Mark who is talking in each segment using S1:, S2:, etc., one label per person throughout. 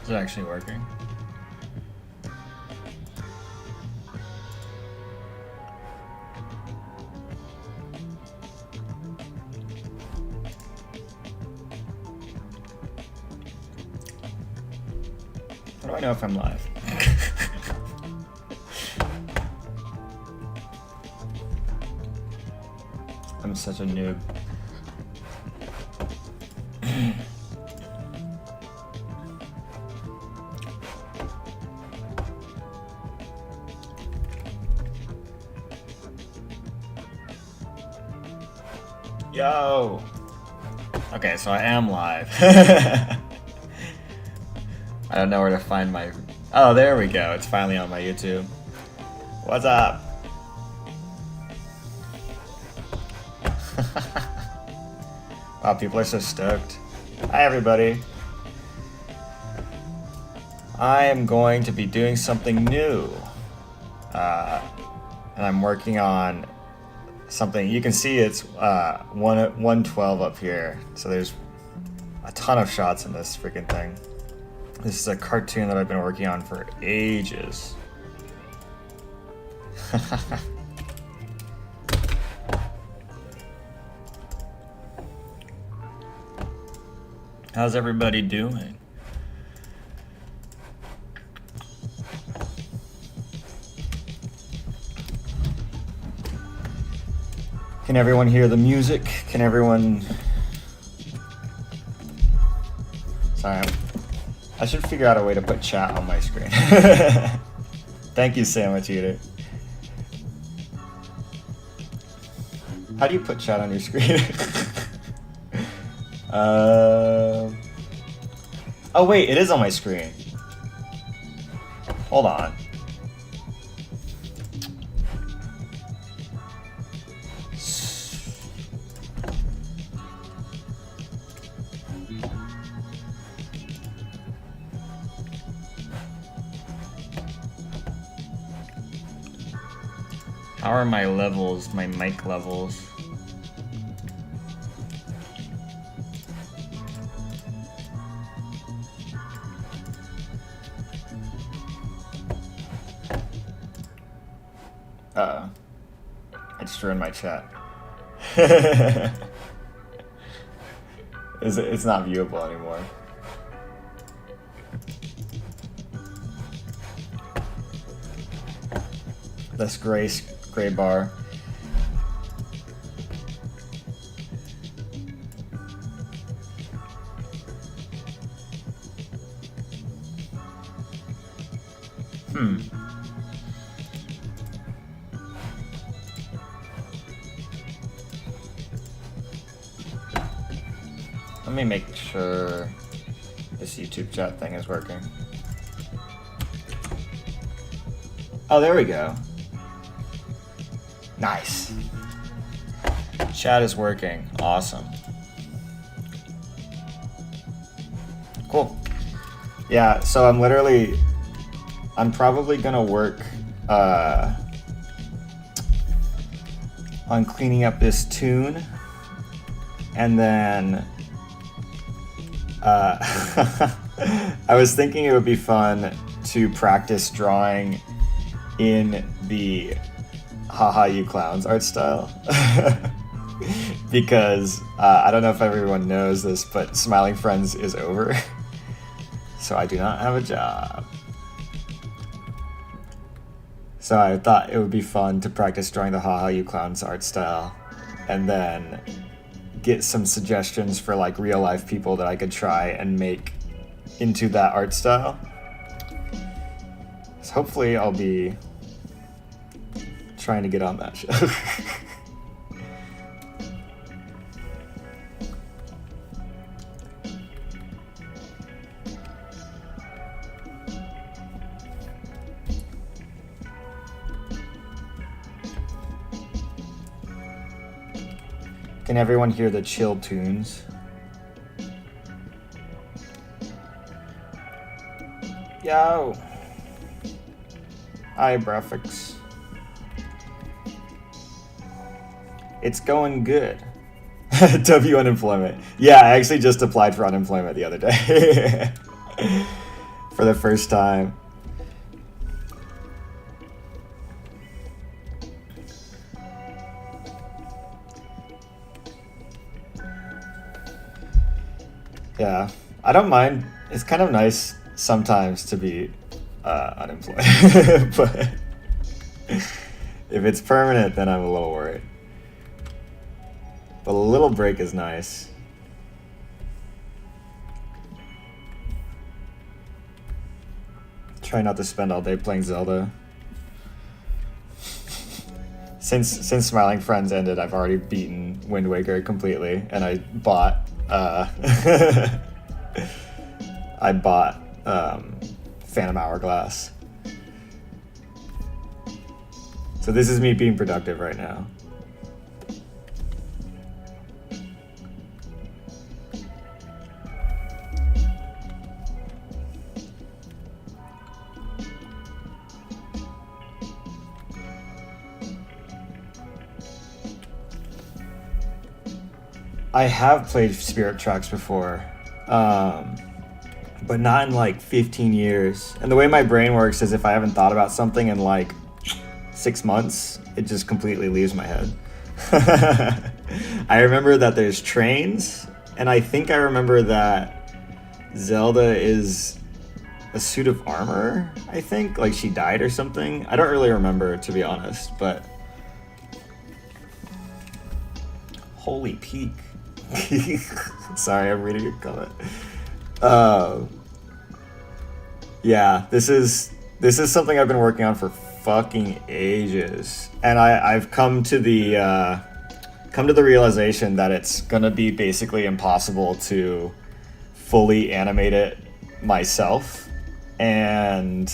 S1: Is it actually working? How do I know if I'm live? I'm such a noob. Yo! Okay, so I am live. I don't know where to find my... Oh, there we go. It's finally on my YouTube. What's up? Wow, people are so stoked. Hi, everybody. I am going to be doing something new. And I'm working on something. You can see it's 112 up here. So there's a ton of shots in this freaking thing. This is a cartoon that I've been working on for ages. How's everybody doing? Can everyone hear the music? Can everyone... Sorry, I should figure out a way to put chat on my screen. Thank you, Sandwich Eater. How do you put chat on your screen? Oh wait, it is on my screen. Hold on. How are my levels, my mic levels? Uh-oh. I just ruined my chat. It's not viewable anymore. This gray bar. Let me make sure this YouTube chat thing is working. Oh, there we go. Nice. Chat is working. Awesome. Cool. Yeah, so I'm probably gonna work on cleaning up this tune, and then I was thinking it would be fun to practice drawing in the Haha You Clowns art style. Because I don't know if everyone knows this, but Smiling Friends is over. So I do not have a job. So I thought it would be fun to practice drawing the Haha You Clowns art style, and then get some suggestions for like real life people that I could try and make into that art style. So hopefully I'll be trying to get on that show. Can everyone hear the chill tunes? Yo! Hi, Brefix. It's going good. W unemployment. Yeah, I actually just applied for unemployment the other day. for the first time. Yeah, I don't mind. It's kind of nice sometimes to be unemployed, but if it's permanent, then I'm a little worried. But a little break is nice. Try not to spend all day playing Zelda. Since Smiling Friends ended, I've already beaten Wind Waker completely, and I bought Phantom Hourglass. So this is me being productive right now. I have played Spirit Tracks before, but not in like 15 years. And the way my brain works is if I haven't thought about something in like 6 months, it just completely leaves my head. I remember that there's trains, and I think I remember that Zelda is a suit of armor, I think. Like she died or something. I don't really remember, to be honest, but... Holy peak. Sorry, I'm reading your comment. Yeah, this is something I've been working on for fucking ages, and I've come to the realization that it's gonna be basically impossible to fully animate it myself, and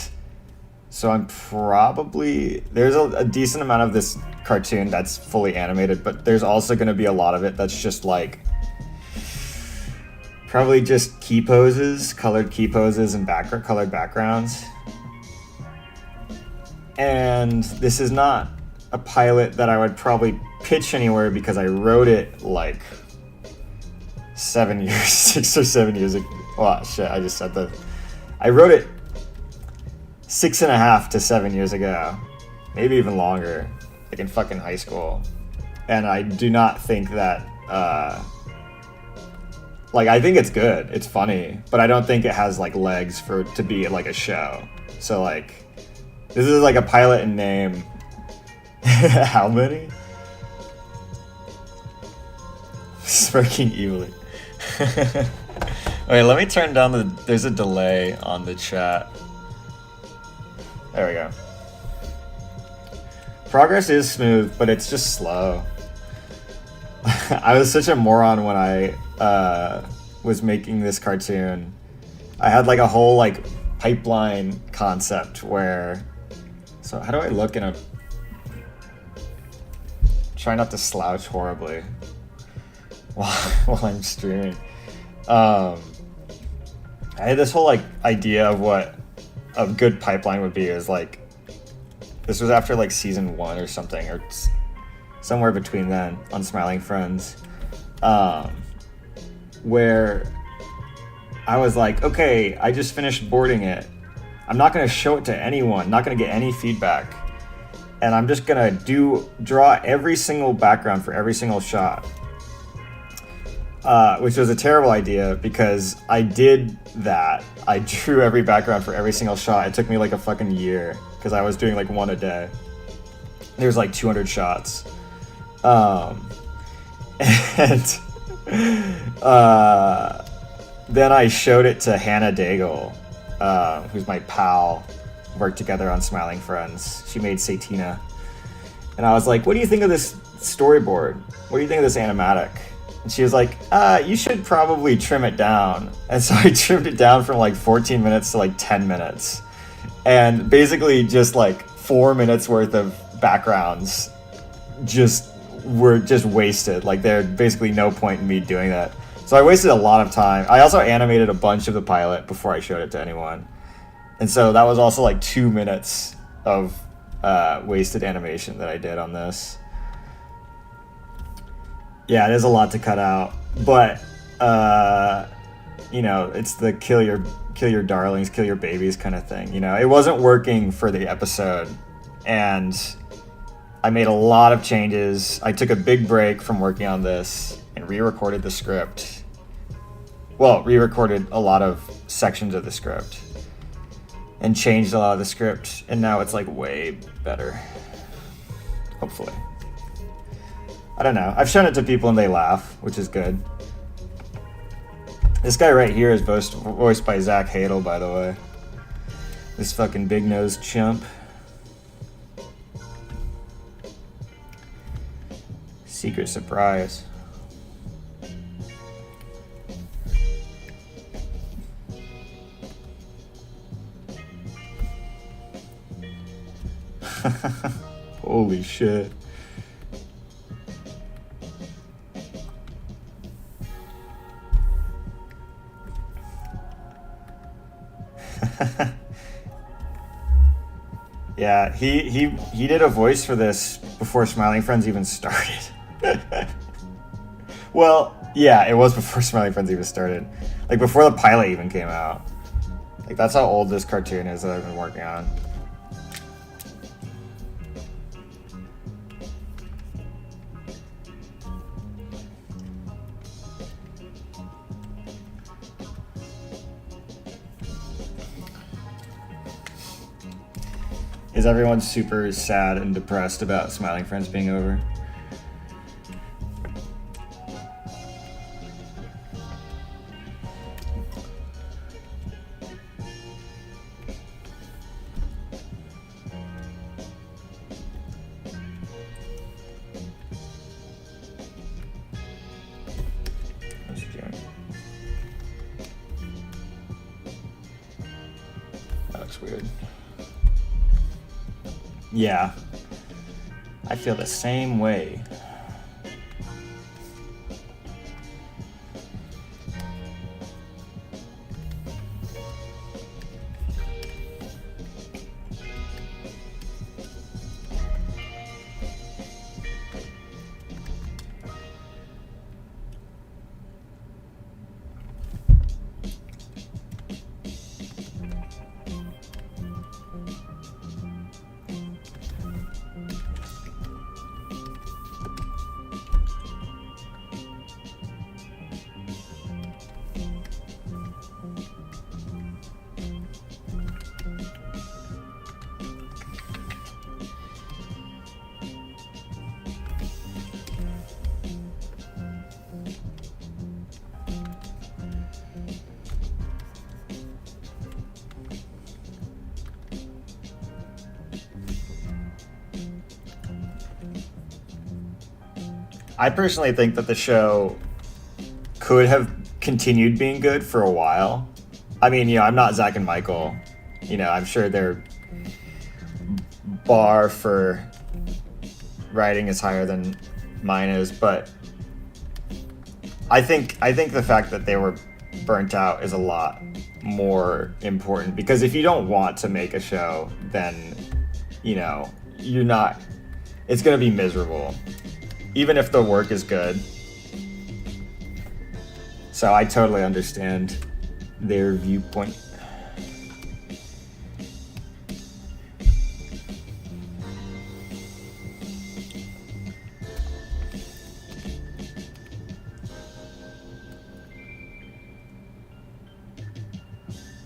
S1: so I'm probably there's a decent amount of this cartoon that's fully animated, but there's also going to be a lot of it that's just like probably just key poses, colored key poses and colored backgrounds. And this is not a pilot that I would probably pitch anywhere because I wrote it like 6 or 7 years ago. Oh shit, I just said that. I wrote it 6.5 to 7 years ago, maybe even longer, like in fucking high school. And I do not think that, like, I think it's good, it's funny, but I don't think it has like legs to be like a show. So like, this is like a pilot in name. How many? Smirking evilly. Okay, let me turn down there's a delay on the chat. There we go. Progress is smooth, but it's just slow. I was such a moron when I was making this cartoon. I had like a whole like pipeline concept where... So how do I look in a... Try not to slouch horribly while I'm streaming. I had this whole like idea of what a good pipeline would be. Is like, this was after like season 1 or something, or somewhere between then on Smiling Friends, where I was like, okay, I just finished boarding it. I'm not going to show it to anyone, not going to get any feedback. And I'm just going to draw every single background for every single shot. Which was a terrible idea because I did that. I drew every background for every single shot. It took me like a fucking year because I was doing like one a day. There's like 200 shots. And then I showed it to Hannah Daigle, who's my pal, worked together on Smiling Friends. She made Satina. And I was like, what do you think of this storyboard? What do you think of this animatic? And she was like, you should probably trim it down. And so I trimmed it down from like 14 minutes to like 10 minutes. And basically just like 4 minutes worth of backgrounds were just wasted. Like there's basically no point in me doing that. So I wasted a lot of time. I also animated a bunch of the pilot before I showed it to anyone. And so that was also like 2 minutes of wasted animation that I did on this. Yeah, there's a lot to cut out, but you know, it's the kill your darlings, kill your babies kind of thing. You know, it wasn't working for the episode, and I made a lot of changes. I took a big break from working on this and re-recorded the script. Well, re-recorded a lot of sections of the script and changed a lot of the script, and now it's like way better. Hopefully. I don't know. I've shown it to people and they laugh, which is good. This guy right here is voiced by Zach Hadel, by the way. This fucking big-nosed chump. Secret surprise. Holy shit. Yeah, he did a voice for this before Smiling Friends even started. Well, yeah, it was before Smiling Friends even started. Like, before the pilot even came out. Like, that's how old this cartoon is that I've been working on. Is everyone super sad and depressed about Smiling Friends being over? What's he doing? That looks weird. Yeah, I feel the same way. I personally think that the show could have continued being good for a while. I mean, you know, I'm not Zach and Michael. You know, I'm sure their bar for writing is higher than mine is, but I think the fact that they were burnt out is a lot more important, because if you don't want to make a show, then, you know, you're not, it's going to be miserable, even if the work is good. So I totally understand their viewpoint.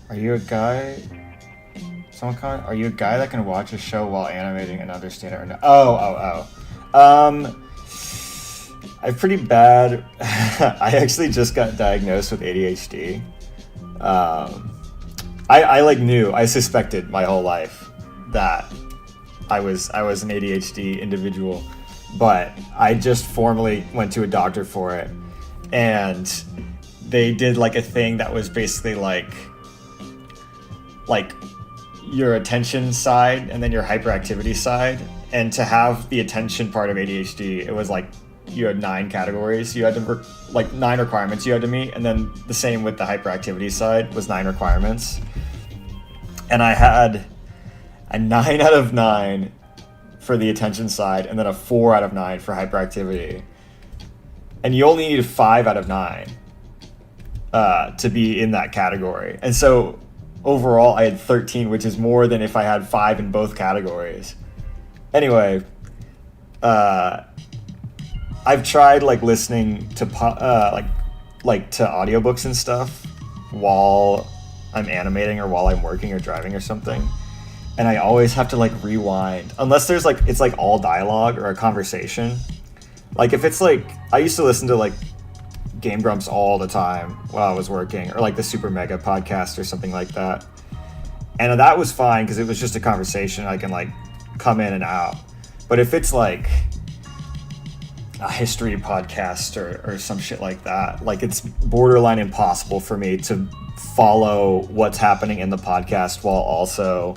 S1: Are you a guy? Someone comment? Are you a guy that can watch a show while animating and understand it or not? I'm pretty bad. I actually just got diagnosed with ADHD. I suspected my whole life that I was an ADHD individual, but I just formally went to a doctor for it, and they did like a thing that was basically like your attention side and then your hyperactivity side. And to have the attention part of ADHD, it was like you had 9 categories. You had to 9 requirements you had to meet, and then the same with the hyperactivity side was 9 requirements. And I had a 9 out of 9 for the attention side, and then a 4 out of 9 for hyperactivity. And you only need 5 out of 9. to be in that category. And so overall I had 13, which is more than if I had 5 in both categories. Anyway, I've tried like listening to like to audiobooks and stuff while I'm animating or while I'm working or driving or something. And I always have to like rewind unless there's like it's like all dialogue or a conversation. Like if it's like I used to listen to like Game Grumps all the time while I was working, or like the Super Mega podcast or something like that. And that was fine because it was just a conversation. I can like come in and out. But if it's like a history podcast or some shit like that, like it's borderline impossible for me to follow what's happening in the podcast while also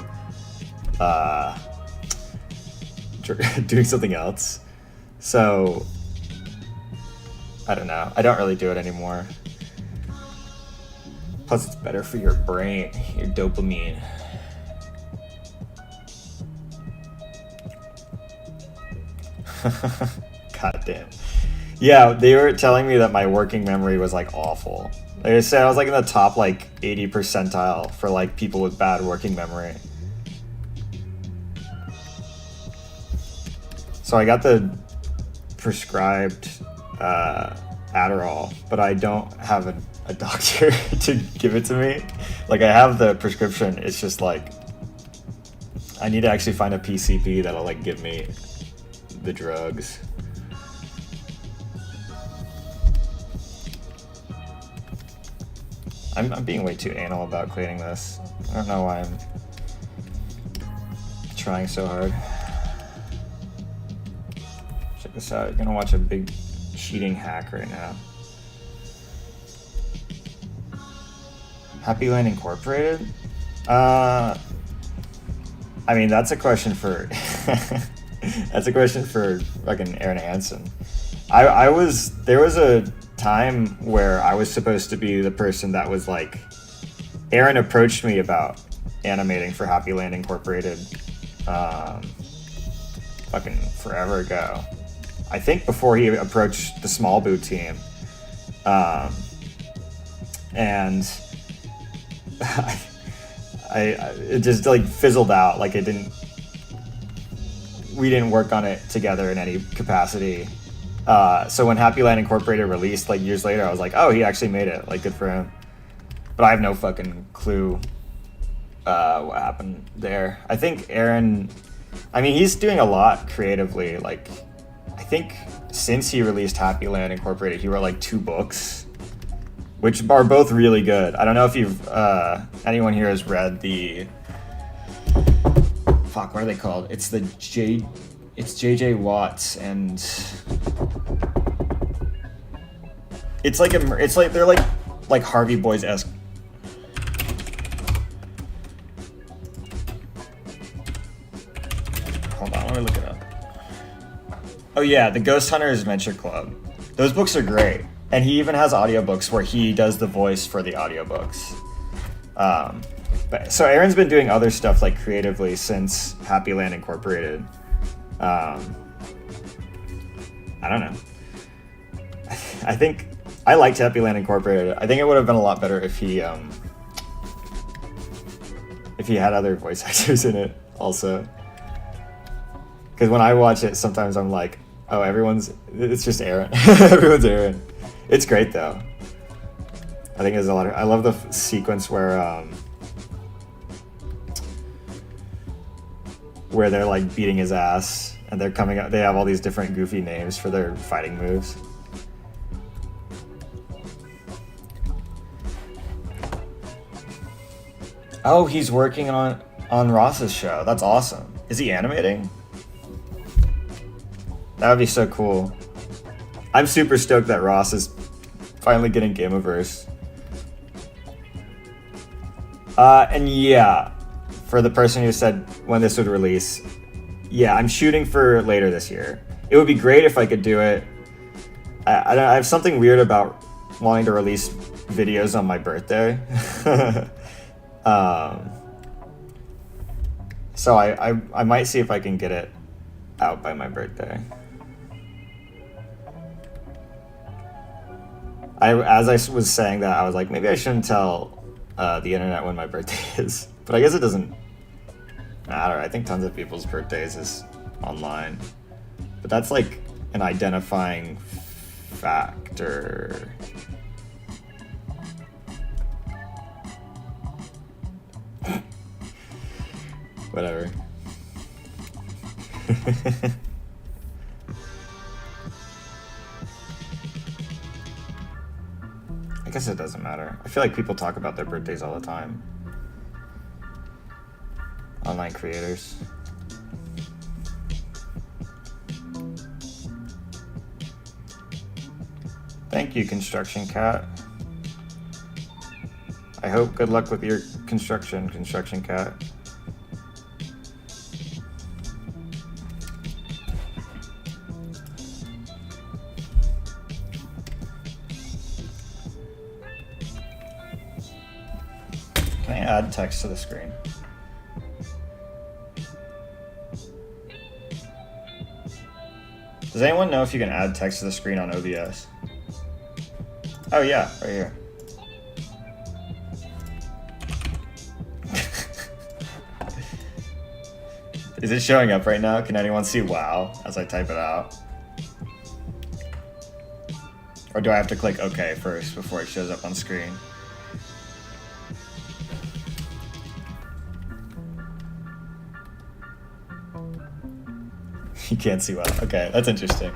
S1: doing something else. So I don't know. I don't really do it anymore. Plus it's better for your brain, your dopamine. God damn. Yeah, they were telling me that my working memory was like awful. They said I was like in the top like 80 percentile for like people with bad working memory. So I got the prescribed Adderall, but I don't have a doctor to give it to me. Like I have the prescription, it's just like I need to actually find a PCP that'll like give me the drugs. I'm being way too anal about cleaning this. I don't know why I'm trying so hard. Check this out. You're gonna watch a big cheating hack right now. Happy Land Incorporated? I mean, that's a question for that's a question for fucking Aaron Hansen. There was a time where I was supposed to be the person that was like, Aaron approached me about animating for Happy Land Incorporated fucking forever ago. I think before he approached the Small Boo team. And it just like fizzled out. Like we didn't work on it together in any capacity. So when Happy Land Incorporated released like years later, I was like, oh, he actually made it. Like, good for him. But I have no fucking clue what happened there. I think Aaron, I mean, he's doing a lot creatively. Like, I think since he released Happy Land Incorporated, he wrote like 2 books, which are both really good. I don't know if anyone here has read the, fuck, what are they called? It's JJ Watts, and it's like they're like Harvey Boys-esque. Hold on, let me look it up. Oh yeah, the Ghost Hunters Adventure Club. Those books are great. And he even has audiobooks where he does the voice for the audiobooks. So Aaron's been doing other stuff like creatively since Happy Land Incorporated. I don't know. I think I liked Happy Land Incorporated. I think it would have been a lot better if he had other voice actors in it also. Because when I watch it, sometimes I'm like, oh, it's just Aaron. Everyone's Aaron. It's great though. I think there's a lot of, I love the sequence where they're like beating his ass and they're coming up, they have all these different goofy names for their fighting moves. Oh, he's working on Ross's show. That's awesome. Is he animating? That would be so cool. I'm super stoked that Ross is finally getting Gameaverse. And yeah, for the person who said when this would release, yeah, I'm shooting for later this year. It would be great if I could do it. I have something weird about wanting to release videos on my birthday. So I might see if I can get it out by my birthday. As I was saying that, I was like, maybe I shouldn't tell the internet when my birthday is. But I guess it doesn't matter. I think tons of people's birthdays is online. But that's like an identifying factor. Whatever. I guess it doesn't matter. I feel like people talk about their birthdays all the time. Online creators. Thank you, Construction Cat. I hope good luck with your Construction Cat. Can I add text to the screen? Does anyone know if you can add text to the screen on OBS? Oh yeah, right here. Is it showing up right now? Can anyone see wow as I type it out? Or do I have to click OK first before it shows up on screen? You can't see wow. Okay, that's interesting.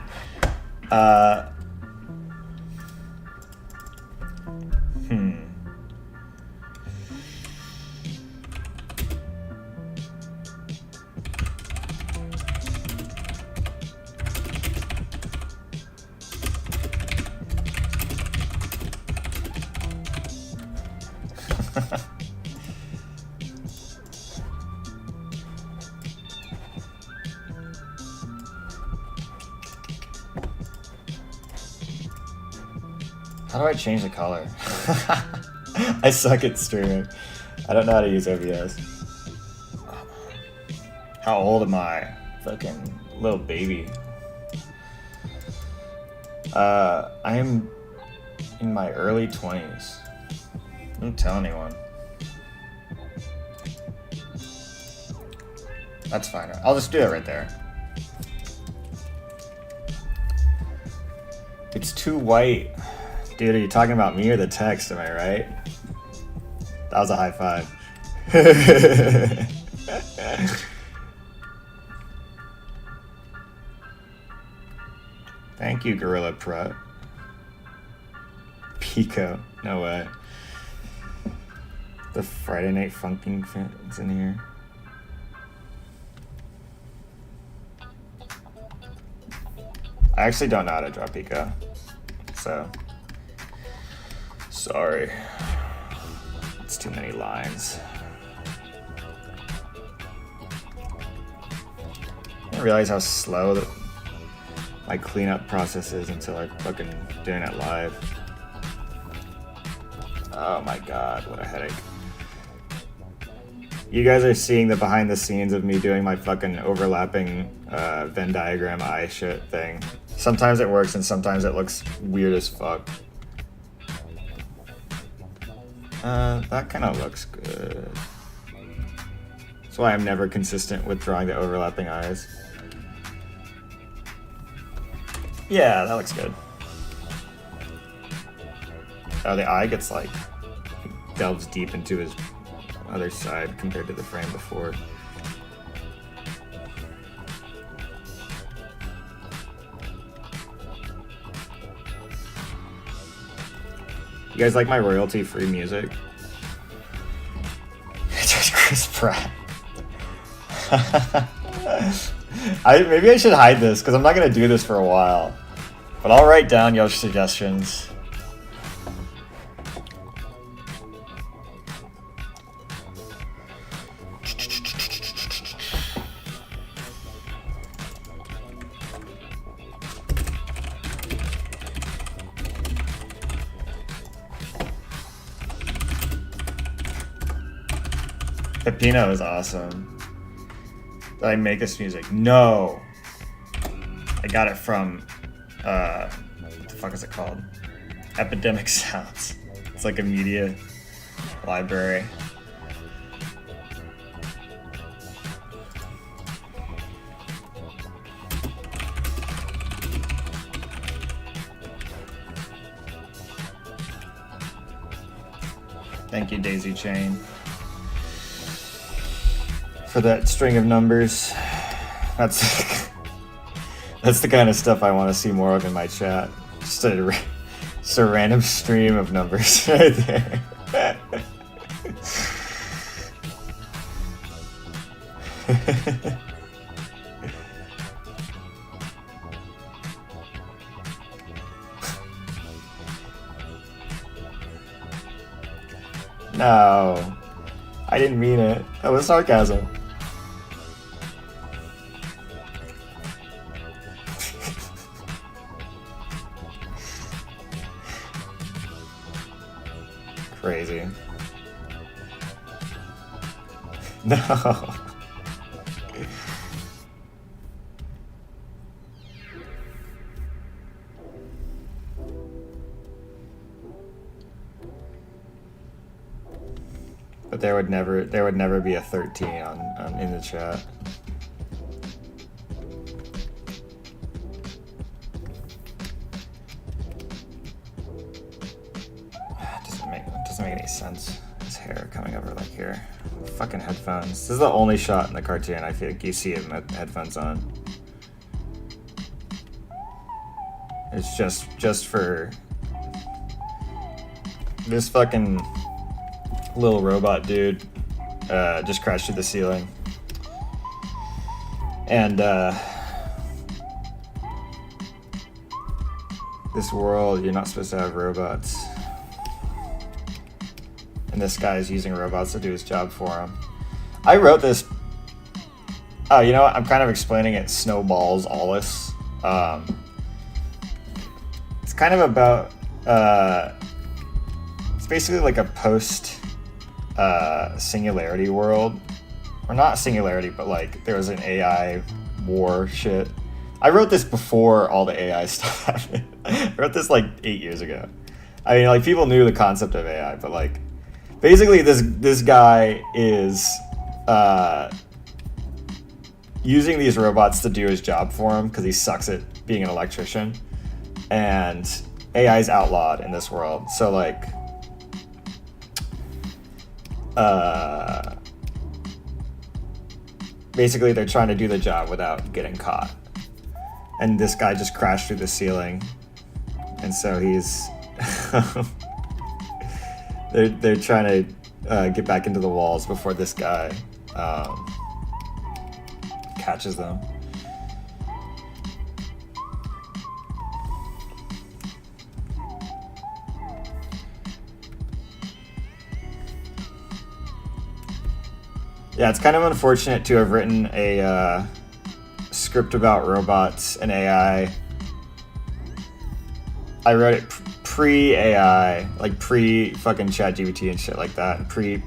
S1: How do I change the color? I suck at streaming. I don't know how to use OBS. How old am I? Fucking little baby. I am in my early 20s. Don't tell anyone. That's fine. I'll just do it right there. It's too white. Dude, are you talking about me or the text? Am I right? That was a high five. Thank you, Gorilla Prut. Pico. No way. The Friday Night Funkin' fans in here. I actually don't know how to draw Pico. So... sorry. It's too many lines. I didn't realize how slow my cleanup process is until I fucking doing it live. Oh my god, what a headache. You guys are seeing the behind the scenes of me doing my fucking overlapping Venn diagram eye shit thing. Sometimes it works and sometimes it looks weird as fuck. That kind of looks good. That's why I'm never consistent with drawing the overlapping eyes. Yeah, that looks good. Oh, the eye gets like, delves deep into his other side compared to the frame before. You guys like my royalty-free music? It's just Chris Pratt. Maybe I should hide this because I'm not gonna do this for a while. But I'll write down your suggestions. Pepino is awesome. Did I make this music? No! I got it from, what the fuck is it called? Epidemic sounds. It's like a media library. Thank you, Daisy Chain, for that string of numbers. That's the kind of stuff I want to see more of in my chat. Just a random stream of numbers right there. No, I didn't mean it. That was sarcasm. Crazy. No. But there would never be a 13 on in the chat. Doesn't make any sense. His hair coming over like here. Fucking headphones. This is the only shot in the cartoon I feel like you see him with headphones on. It's just for this fucking little robot dude just crashed through the ceiling. And this world, you're not supposed to have robots. And this guy is using robots to do his job for him. I wrote this. Oh, you know what? I'm kind of explaining it. Snowballs Allus. It's kind of about. It's basically like a post singularity world, or not singularity, but like there was an AI war shit. I wrote this before all the AI stuff happened. I wrote this like 8 years ago. I mean, like people knew the concept of AI, but like. Basically, this guy is using these robots to do his job for him because he sucks at being an electrician, and AI is outlawed in this world. So like, basically, they're trying to do the job without getting caught, and this guy just crashed through the ceiling, and so he's. They're trying to get back into the walls before this guy catches them. Yeah, it's kind of unfortunate to have written a script about robots and AI. I wrote it pre-AI, like pre-fucking ChatGPT and shit like that, pre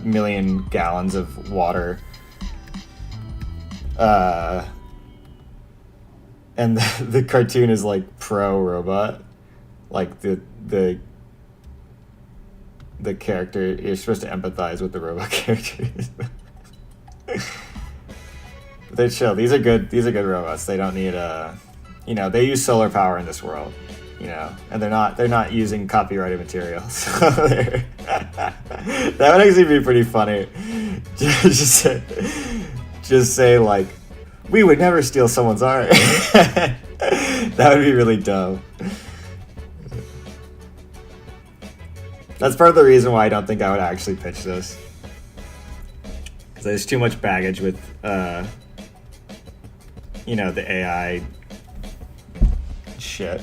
S1: million gallons of water, and the cartoon is like pro-robot, like the character, you're supposed to empathize with the robot characters. They're chill. These are good robots. They don't need they use solar power in this world. And they're not using copyrighted material. So that would actually be pretty funny. just say like, we would never steal someone's art. That would be really dumb. That's part of the reason why I don't think I would actually pitch this, because there's too much baggage with the AI shit.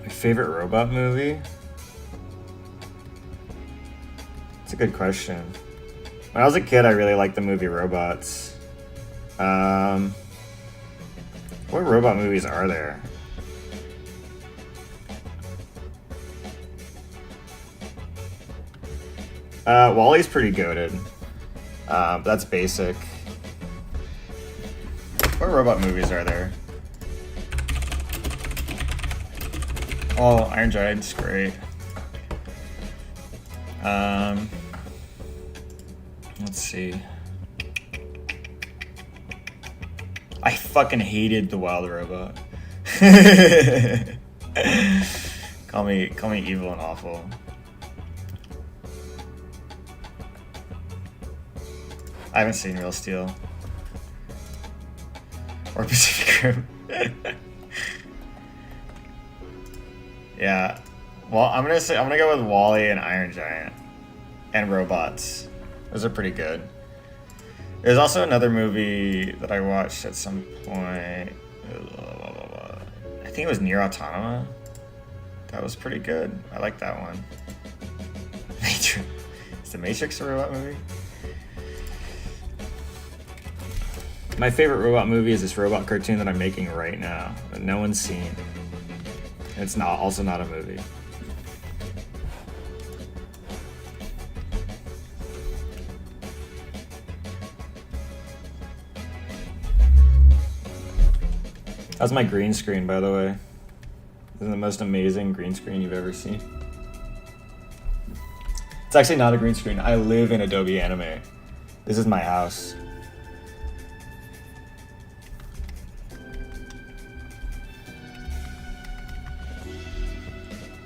S1: Favorite robot movie? It's a good question. When I was a kid, I really liked the movie Robots. What robot movies are there? Wally's pretty goated. That's basic. What robot movies are there? Oh, Iron Giant's great. Let's see. I fucking hated the Wild Robot. Call me evil and awful. I haven't seen Real Steel or Pacific Rim. Yeah. Well, I'm gonna go with Wall-E and Iron Giant and Robots. Those are pretty good. There's also another movie that I watched at some point. I think it was Nier Automata. That was pretty good. I like that one. Matrix. Is The Matrix a robot movie? My favorite robot movie is this robot cartoon that I'm making right now that no one's seen. It's also not a movie. That's my green screen, by the way. This is the most amazing green screen you've ever seen. It's actually not a green screen. I live in Adobe Anime. This is my house.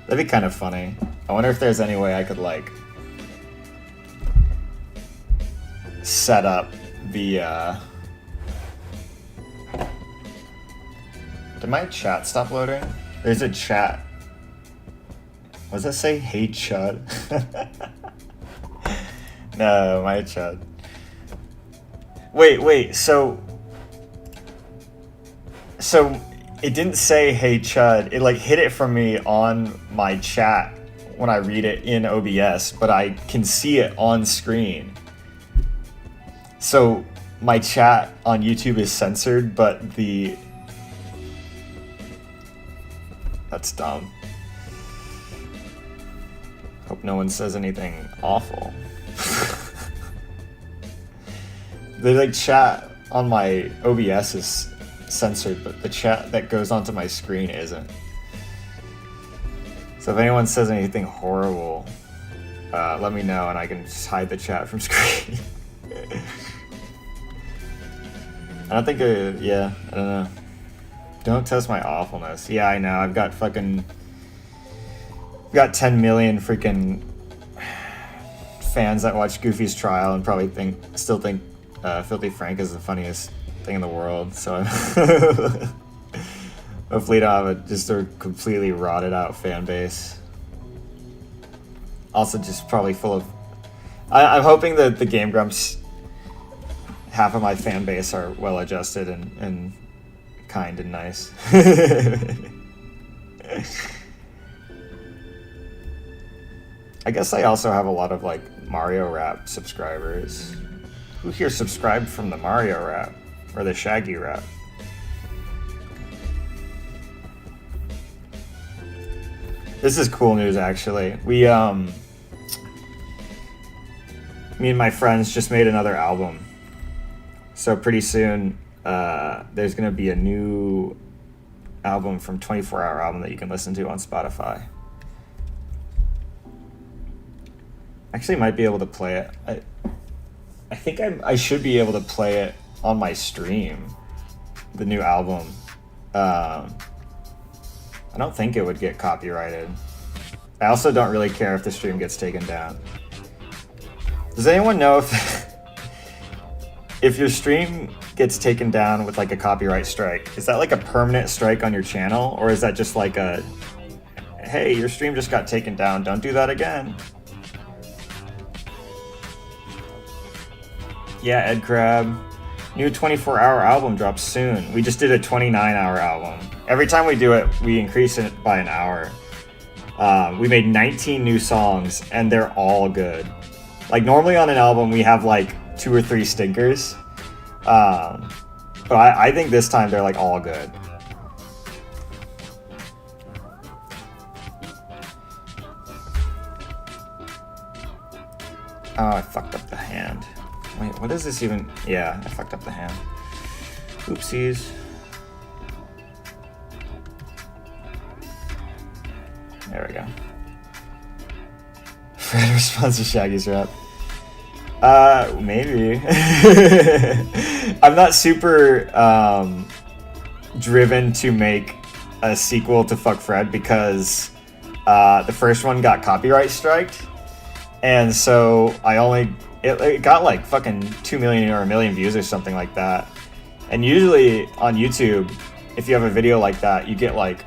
S1: That'd be kind of funny. I wonder if there's any way I could, like, set up the, Did my chat stop loading? There's a chat. What does that say? Hey, Chud. No, my Chud. Wait, so it didn't say hey Chud. It like hid it from me on my chat when I read it in OBS, but I can see it on screen. So my chat on YouTube is censored, but that's dumb. Hope no one says anything awful. The like chat on my OBS is censored, but the chat that goes onto my screen isn't. So if anyone says anything horrible, let me know and I can just hide the chat from screen. I don't think, yeah, I don't know. Don't test my awfulness. Yeah, I know, I've got 10 million freaking fans that watch Goofy's Trial and probably still think Filthy Frank is the funniest thing in the world, so hopefully don't have just a completely rotted out fan base. Also just probably full of... I'm hoping that the Game Grumps, half of my fan base are well adjusted and kind and nice. I guess I also have a lot of like Mario Rap subscribers. Who here subscribed from the Mario Rap or the Shaggy Rap? This is cool news actually. Me and my friends just made another album. So pretty soon there's gonna be a new album from 24 Hour Album that you can listen to on Spotify. Actually might be able to play it. I think I should be able to play it on my stream, the new album. I don't think it would get copyrighted. I also don't really care if the stream gets taken down. Does anyone know if your stream gets taken down with like a copyright strike, is that like a permanent strike on your channel, or is that just like a, hey, your stream just got taken down, don't do that again? Yeah, Ed Crab. New 24-hour album drops soon. We just did a 29-hour album. Every time we do it, we increase it by an hour. We made 19 new songs, and they're all good. Like, normally on an album, we have, like, 2 or 3 stinkers. But I think this time they're, like, all good. Oh, I fucked up the hand. Wait, what is this even? Yeah, I fucked up the hand. Oopsies. There we go. Fred responds to Shaggy's rap. Maybe. I'm not super driven to make a sequel to Fuck Fred because the first one got copyright striked, and so it got like fucking 2 million or 1 million views or something like that. And usually on YouTube, if you have a video like that, you get like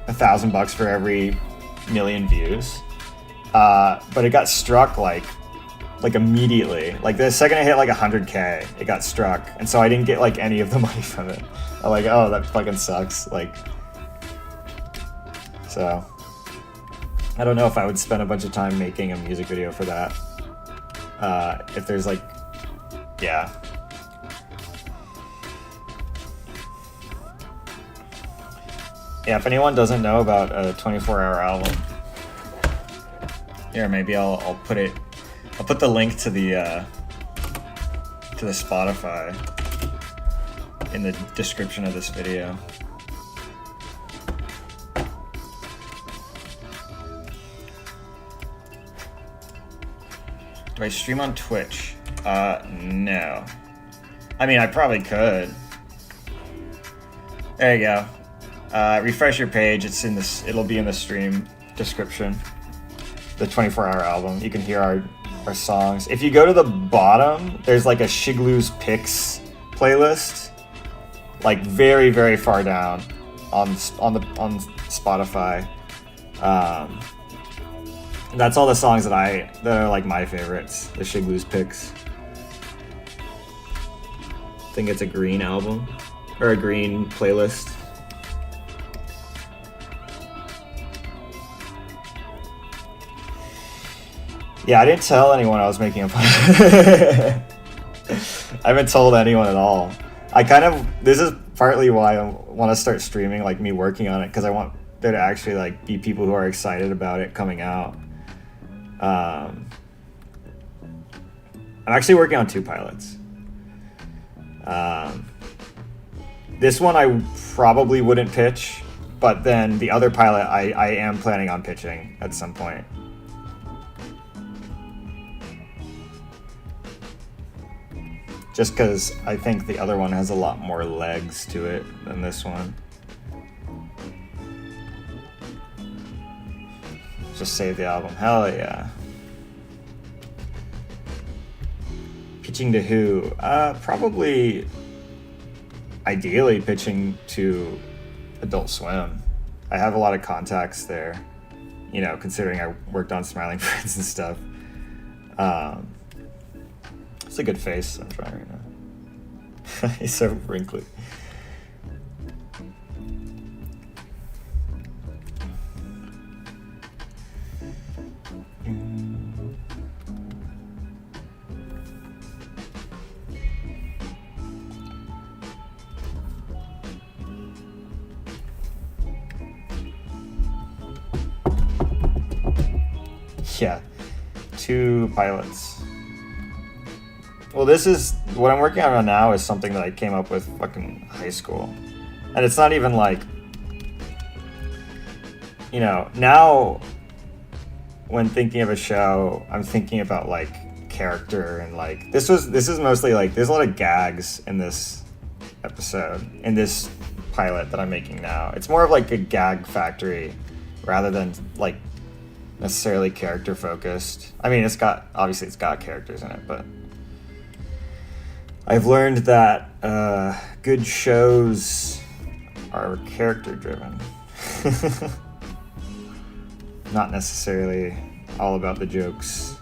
S1: $1,000 for every million views. But it got struck like immediately. Like the second I hit like 100K, it got struck, and so I didn't get like any of the money from it. I'm like, oh, that fucking sucks. Like, so I don't know if I would spend a bunch of time making a music video for that. If there's like, yeah. Yeah, if anyone doesn't know about a 24-hour album, here, maybe I'll put the link to the Spotify in the description of this video. Do I stream on Twitch? No. I mean, I probably could. There you go. Refresh your page. It'll be in the stream description. The 24-hour album. You can hear our songs. If you go to the bottom, there's like a Shiglu's Picks playlist, like very, very far down on Spotify. That's all the songs that are like my favorites. The Shiglu's Picks. I think it's a green album or a green playlist. Yeah, I didn't tell anyone I was making a podcast. I haven't told anyone at all. This is partly why I want to start streaming, like me working on it, because I want there to actually like be people who are excited about it coming out. I'm actually working on 2 pilots. This one I probably wouldn't pitch, but then the other pilot I am planning on pitching at some point. Just because I think the other one has a lot more legs to it than this one. Just save the album. Hell yeah. Pitching to who? Probably, ideally, pitching to Adult Swim. I have a lot of contacts there, you know, considering I worked on Smiling Friends and stuff. It's a good face I'm trying right now. He's so wrinkly. Yeah, 2 pilots. Well, this is what I'm working on now is something that I came up with fucking high school. And it's not even like, you know, now when thinking of a show, I'm thinking about like character and like this is mostly like there's a lot of gags in this episode, in this pilot that I'm making now. It's more of like a gag factory rather than like necessarily character focused. I mean, it's got characters in it, but I've learned that good shows are character driven. Not necessarily all about the jokes.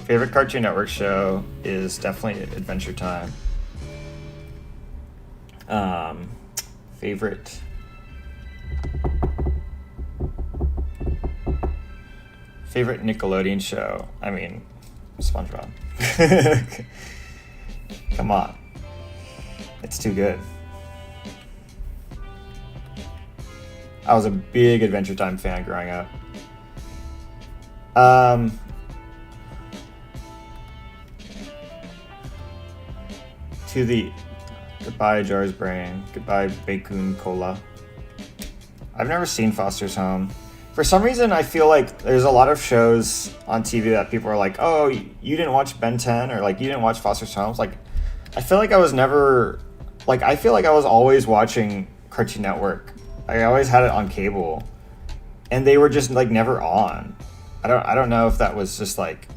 S1: Favorite Cartoon Network show is definitely Adventure Time. Favorite Favorite Nickelodeon show? I mean, SpongeBob. Come on. It's too good. I was a big Adventure Time fan growing up. To the goodbye Jar's Brain, goodbye Bacon Cola. I've never seen Foster's Home. For some reason, I feel like there's a lot of shows on TV that people are like, oh, you didn't watch Ben 10 or like you didn't watch Foster's Home. It's like, I feel like I was never, like, I feel like I was always watching Cartoon Network. I always had it on cable, and they were just like never on. I don't know if that was just like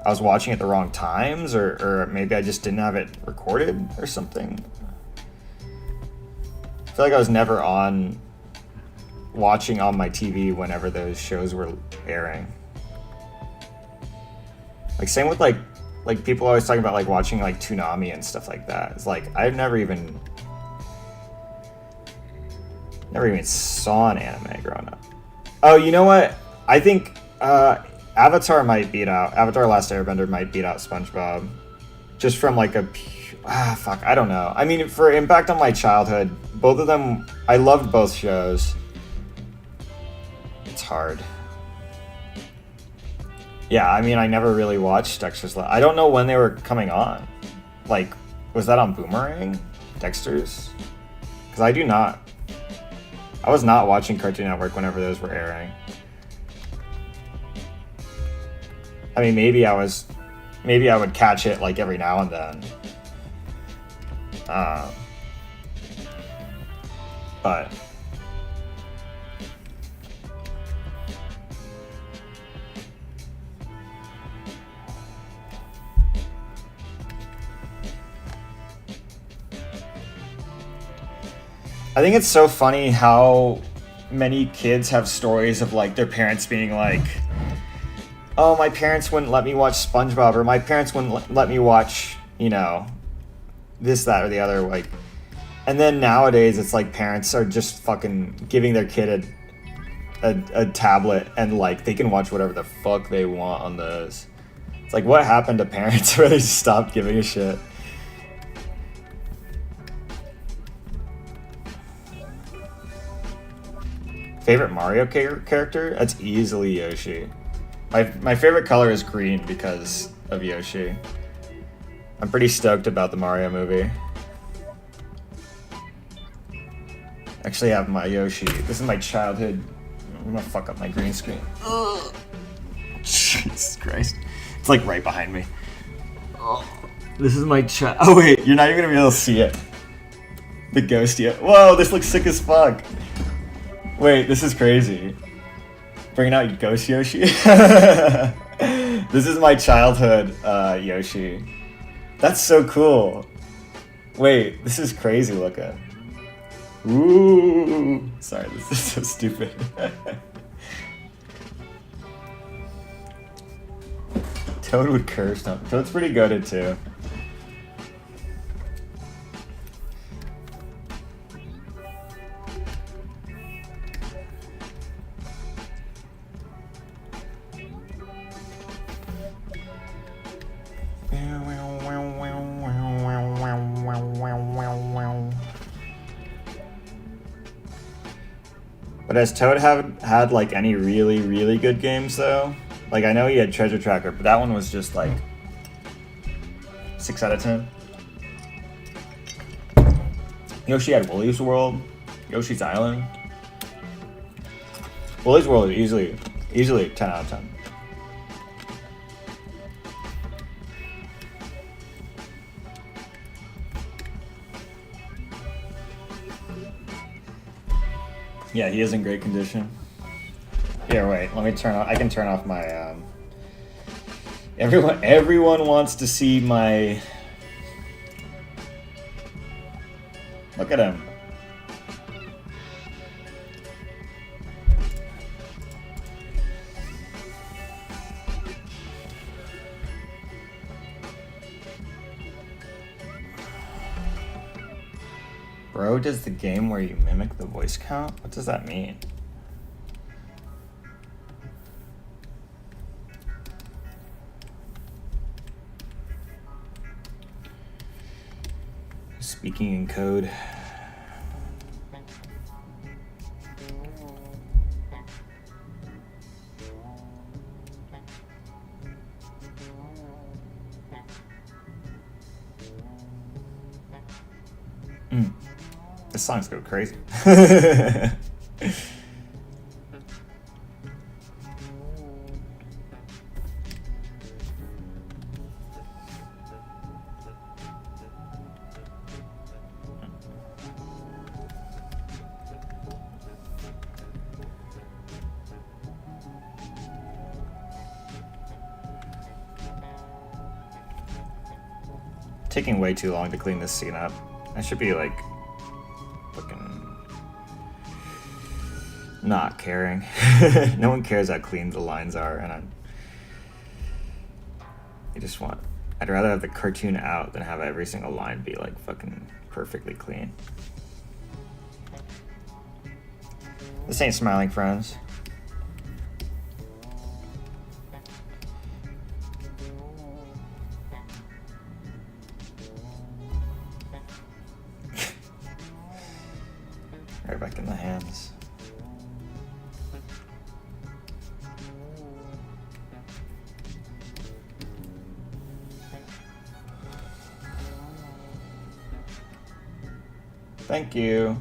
S1: I was watching at the wrong times, or maybe I just didn't have it recorded or something. I feel like I was never on watching on my TV whenever those shows were airing. Like same with like people always talking about like watching like Toonami and stuff like that. It's like I've never even saw an anime growing up. Oh, you know what? I think Avatar Last Airbender might beat out SpongeBob. Just from like I don't know. I mean, for impact on my childhood, both of them, I loved both shows. It's hard. Yeah, I mean, I never really watched Dexter's Lab. I don't know when they were coming on. Like, was that on Boomerang? Dexter's? Because I was not watching Cartoon Network whenever those were airing. I mean, maybe I would catch it like every now and then. But I think it's so funny how many kids have stories of like their parents being like, oh, my parents wouldn't let me watch SpongeBob, or my parents wouldn't let me watch, this, that, or the other. Like, and then nowadays it's like parents are just fucking giving their kid a tablet and like they can watch whatever the fuck they want on those. It's like, what happened to parents where they just stopped giving a shit? Favorite Mario character? That's easily Yoshi. My favorite color is green because of Yoshi. I'm pretty stoked about the Mario movie. Actually, I have my Yoshi. This is my childhood. I'm gonna fuck up my green screen. Ugh. Jesus Christ. It's like right behind me. Oh, this is my Oh wait, you're not even gonna be able to see it. The ghosty. Whoa, this looks sick as fuck. Wait, this is crazy. Bringing out Ghost Yoshi. This is my childhood Yoshi. That's so cool. Wait, this is crazy looking. Ooh. Sorry, this is so stupid. Toad would curse. No, Toad's pretty goated too. But has Toad had like any really, really good games though? Like I know he had Treasure Tracker, but that one was just like 6 out of 10. Yoshi had Woolly's World, Yoshi's Island. Woolly's World is easily 10 out of 10. Yeah, he is in great condition. Here, wait, let me turn off. I can turn off my. Everyone wants to see my. Look at him. Bro does the game where you mimic the voice count? What does that mean? Speaking in code. This song's go crazy. Taking way too long to clean this scene up. I should be like fucking not caring. No one cares how clean the lines are, and I'd rather have the cartoon out than have every single line be like fucking perfectly clean. This ain't Smiling Friends. Right back in the hands. Thank you.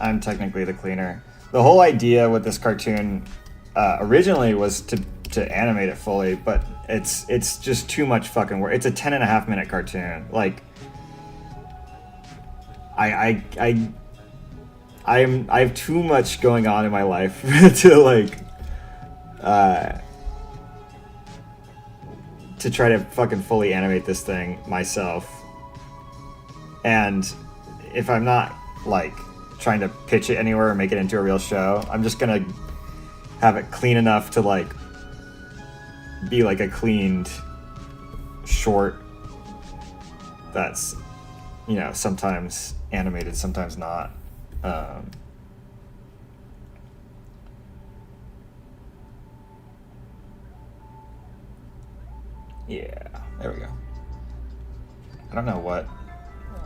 S1: I'm technically the cleaner. The whole idea with this cartoon originally was to animate it fully, but it's just too much fucking work. It's a 10.5-minute cartoon. Like, I have too much going on in my life to like to try to fucking fully animate this thing myself. And if I'm not like trying to pitch it anywhere or make it into a real show, I'm just gonna have it clean enough to like be like a cleaned short that's, you know, sometimes animated, sometimes not. Yeah, there we go. I don't know what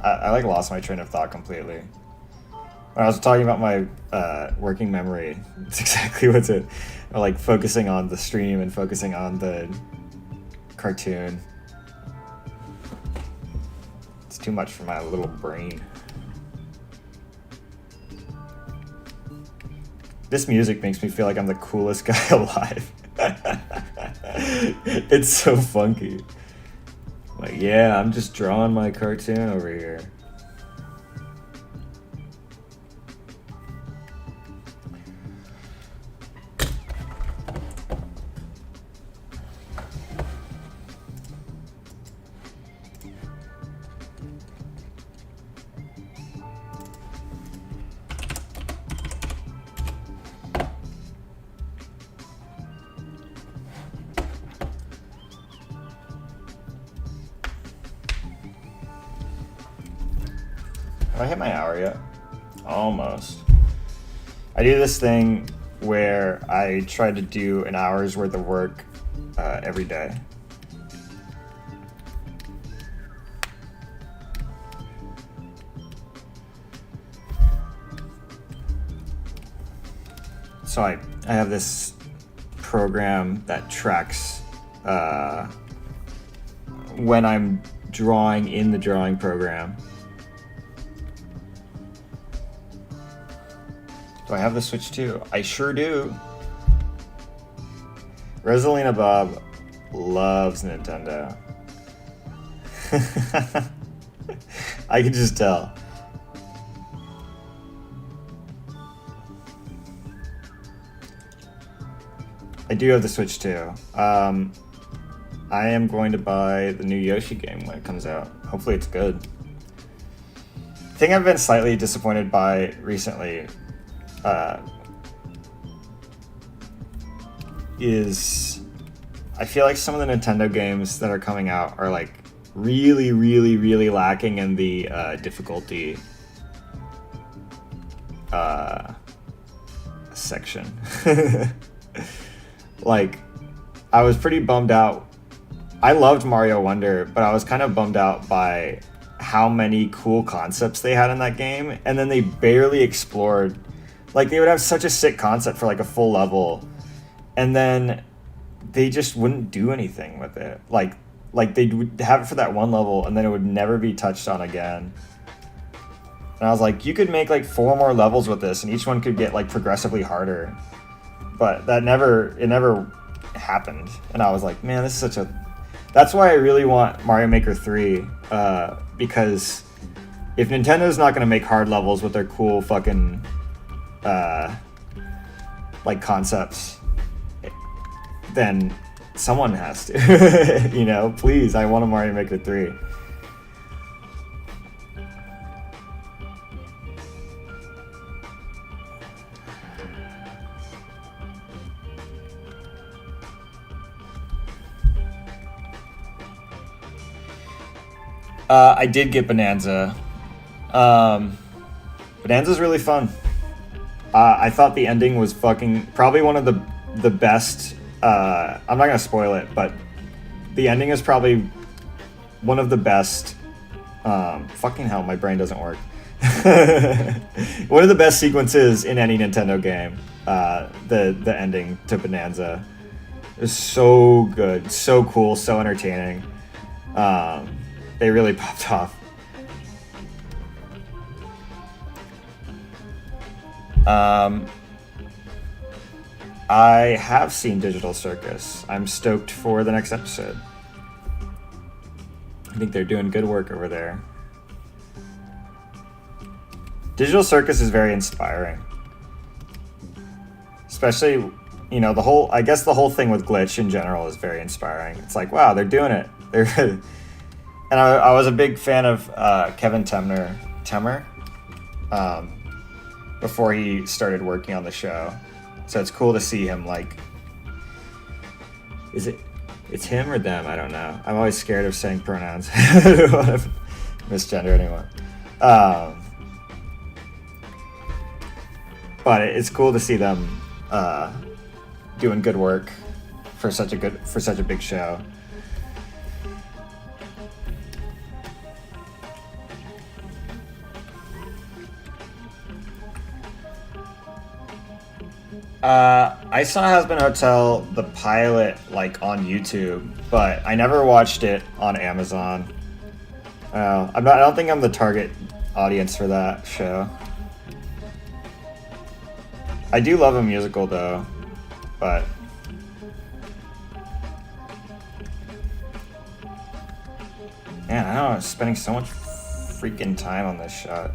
S1: I like lost my train of thought completely. When I was talking about my working memory, it's exactly what's it. Like focusing on the stream and focusing on the cartoon. It's too much for my little brain. This music makes me feel like I'm the coolest guy alive. It's so funky. Like, yeah, I'm just drawing my cartoon over here. Have I hit my hour yet? Almost. I do this thing where I try to do an hour's worth of work every day. So I have this program that tracks when I'm drawing in the drawing program. Do I have the Switch too? I sure do. Rosalina Bob loves Nintendo. I can just tell. I do have the Switch too. I am going to buy the new Yoshi game when it comes out. Hopefully it's good. The thing I've been slightly disappointed by recently is I feel like some of the Nintendo games that are coming out are like really, really, really lacking in the difficulty. section. Like, I was pretty bummed out. I loved Mario Wonder, but I was kind of bummed out by how many cool concepts they had in that game, and then they barely explored. Like, they would have such a sick concept for like a full level, and then they just wouldn't do anything with it. Like they would have it for that one level, and then it would never be touched on again. And I was like, you could make like 4 more levels with this, and each one could get like progressively harder. But it never happened. And I was like, man, this is such a... That's why I really want Mario Maker 3, because if Nintendo's not going to make hard levels with their cool fucking like concepts, then someone has to. You know, please, I want a Mario Maker 3. I did get Bonanza. Bonanza's really fun. I thought the ending was probably one of the best. I'm not gonna spoil it, but the ending is probably one of the best. Fucking hell, my brain doesn't work. One of the best sequences in any Nintendo game. The ending to Bonanza is so good, so cool, so entertaining. They really popped off. I have seen Digital Circus. I'm stoked for the next episode. I think they're doing good work over there. Digital Circus is very inspiring. Especially, you know, the whole thing with Glitch in general is very inspiring. It's like, wow, they're doing it. And I was a big fan of Kevin Temmer, before he started working on the show. So it's cool to see him, like... It's him or them? I don't know. I'm always scared of saying pronouns. I don't want to misgender anyone. But it's cool to see them doing good work for such a big show. I saw Hazbin Hotel, the pilot, like on YouTube, but I never watched it on Amazon. I don't think I'm the target audience for that show. I do love a musical though, but man, I don't know, I'm spending so much freaking time on this shot.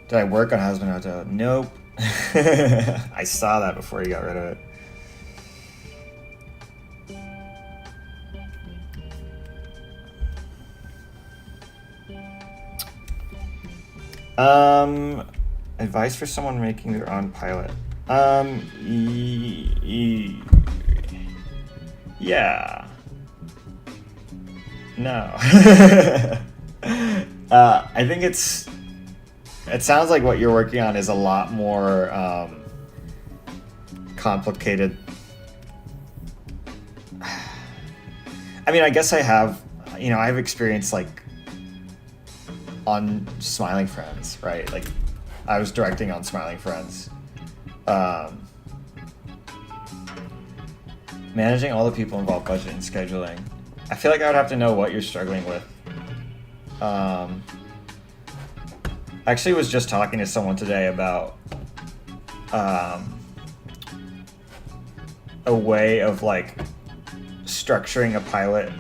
S1: Did I work on Hazbin Hotel? Nope. I saw that before you got rid of it. Advice for someone making their own pilot. Yeah. No. I think it sounds like what you're working on is a lot more complicated. I mean, I guess I have experience like on Smiling Friends, right? Like I was directing on Smiling Friends. Managing all the people involved, budget and scheduling. I feel like I would have to know what you're struggling with. I actually was just talking to someone today about a way of like structuring a pilot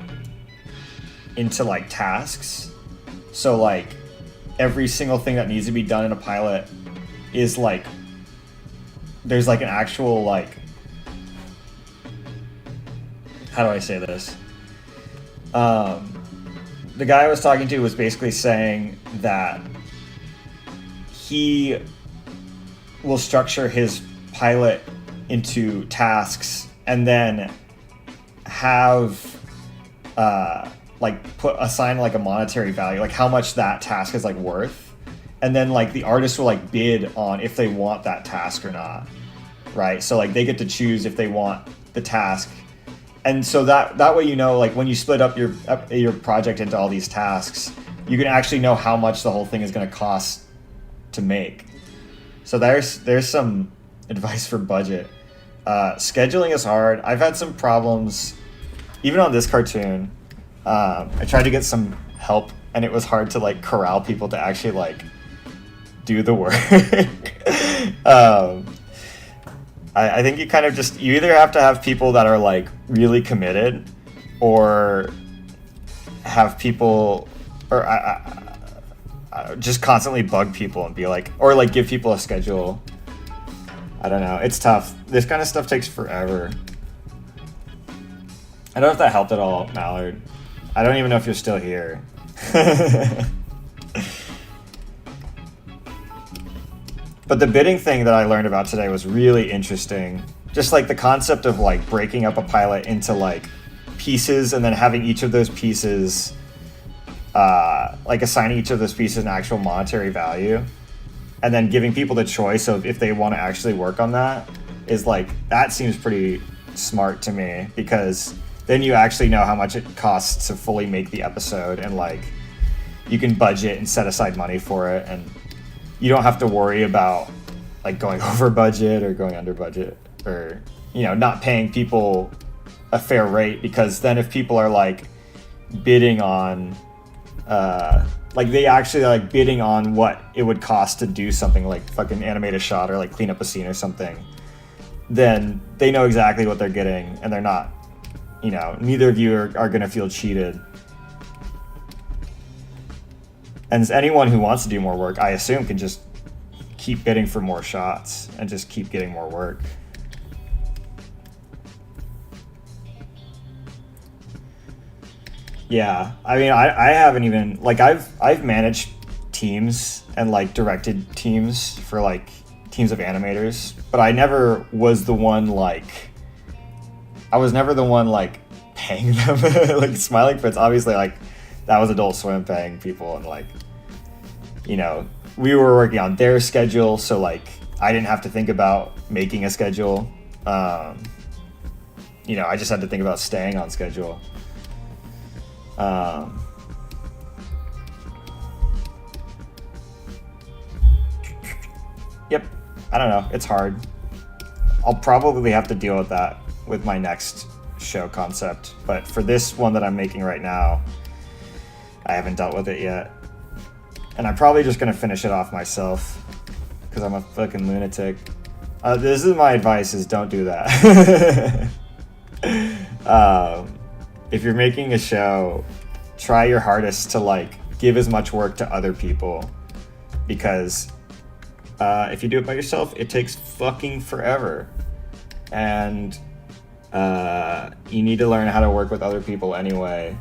S1: into like tasks. So like every single thing that needs to be done in a pilot is like there's like an actual like, how do I say this? The guy I was talking to was basically saying that he will structure his pilot into tasks and then have like assign like a monetary value, like how much that task is like worth, and then like the artist will like bid on if they want that task or not, right? So like they get to choose if they want the task, and so that way, you know, like when you split up your project into all these tasks, you can actually know how much the whole thing is going to cost to make. So there's some advice for budget. Scheduling is hard. I've had some problems even on this cartoon. I tried to get some help, and it was hard to like corral people to actually like do the work. I think you kind of just, you either have to have people that are like really committed, or have people, or just constantly bug people and be like, or like give people a schedule. I don't know. It's tough. This kind of stuff takes forever. I don't know if that helped at all, Mallard. I don't even know if you're still here. But the bidding thing that I learned about today was really interesting. Just like the concept of like breaking up a pilot into like pieces, and then having each of those pieces, like assigning each of those pieces an actual monetary value, and then giving people the choice of if they want to actually work on that, is like, that seems pretty smart to me, because then you actually know how much it costs to fully make the episode, and like you can budget and set aside money for it, and you don't have to worry about like going over budget or going under budget, or, you know, not paying people a fair rate, because then if people are like bidding on like they actually like bidding on what it would cost to do something like fucking animate a shot or like clean up a scene or something, then they know exactly what they're getting, and they're not, you know, neither of you are going to feel cheated. And anyone who wants to do more work, I assume, can just keep bidding for more shots and just keep getting more work. Yeah, I mean, I haven't even, like, I've managed teams and like directed teams for like teams of animators, but I never was the one like, I was never the one like paying them. Like Smiling Fritz, obviously, like that was Adult Swim paying people, and like, you know, we were working on their schedule, so like I didn't have to think about making a schedule. You know, I just had to think about staying on schedule. Yep, I don't know, it's hard. I'll probably have to deal with that with my next show concept, but for this one that I'm making right now, I haven't dealt with it yet. And I'm probably just gonna finish it off myself, because I'm a fucking lunatic. This is my advice, is don't do that. If you're making a show, try your hardest to like give as much work to other people, because if you do it by yourself, it takes fucking forever. And you need to learn how to work with other people anyway,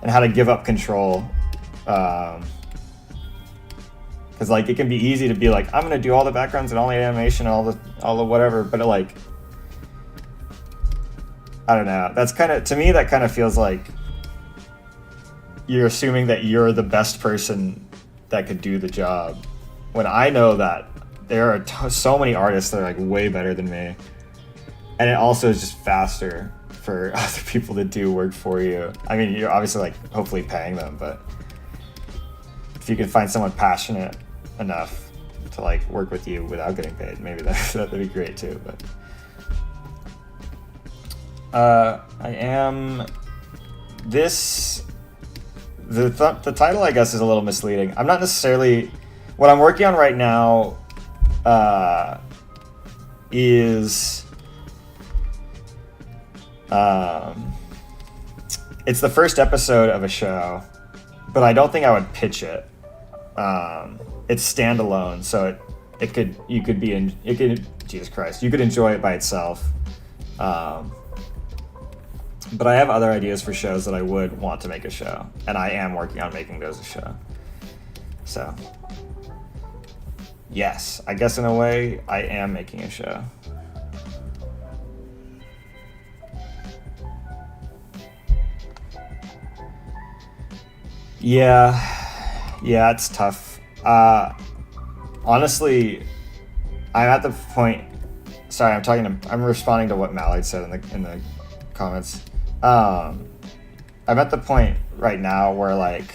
S1: and how to give up control. Because like it can be easy to be like, I'm gonna do all the backgrounds and all the animation, all the whatever, but it, like, I don't know. That's kind of, to me, that kind of feels like you're assuming that you're the best person that could do the job, when I know that there are so many artists that are like way better than me, and it also is just faster for other people to do work for you. I mean, you're obviously like hopefully paying them, but if you can find someone passionate enough to like work with you without getting paid, maybe that'd be great too. But the title, I guess, is a little misleading. I'm not necessarily, what I'm working on right now is it's the first episode of a show, but I don't think I would pitch it. It's standalone, so you could Jesus Christ, you could enjoy it by itself. But I have other ideas for shows that I would want to make a show, and I am working on making those a show. So, yes, I guess in a way, I am making a show. Yeah, it's tough. honestly, I'm at the point. Sorry, I'm responding to what Mallard said in the comments. I'm at the point right now where like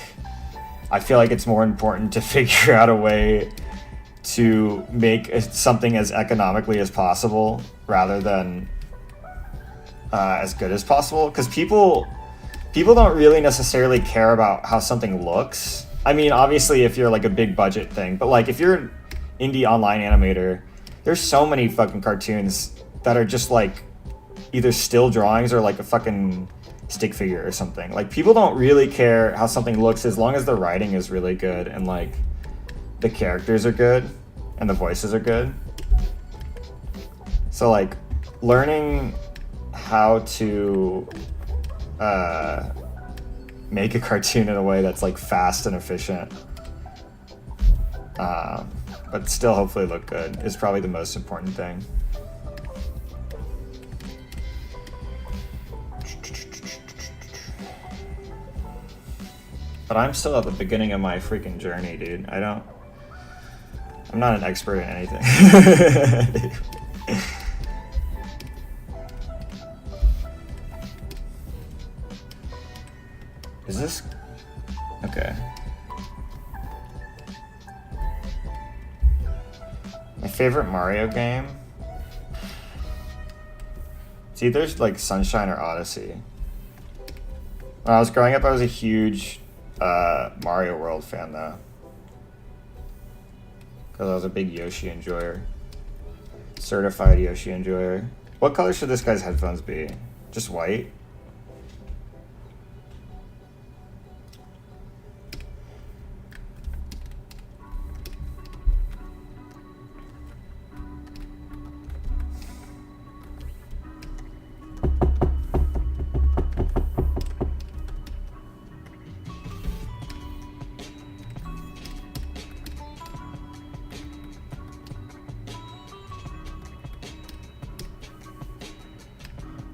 S1: I feel like it's more important to figure out a way to make something as economically as possible rather than as good as possible, because people don't really necessarily care about how something looks. I mean, obviously if you're like a big budget thing, but like if you're an indie online animator, there's so many fucking cartoons that are just like either still drawings or like a fucking stick figure or something. Like people don't really care how something looks as long as the writing is really good and like the characters are good and the voices are good. So like learning how to make a cartoon in a way that's like fast and efficient, but still hopefully look good is probably the most important thing. But I'm still at the beginning of my freaking journey, dude. I'm not an expert in anything. Is this... Okay. My favorite Mario game? It's either like Sunshine or Odyssey. When I was growing up, I was a huge Mario World fan though. Because I was a big Yoshi enjoyer. Certified Yoshi enjoyer. What color should this guy's headphones be? Just white?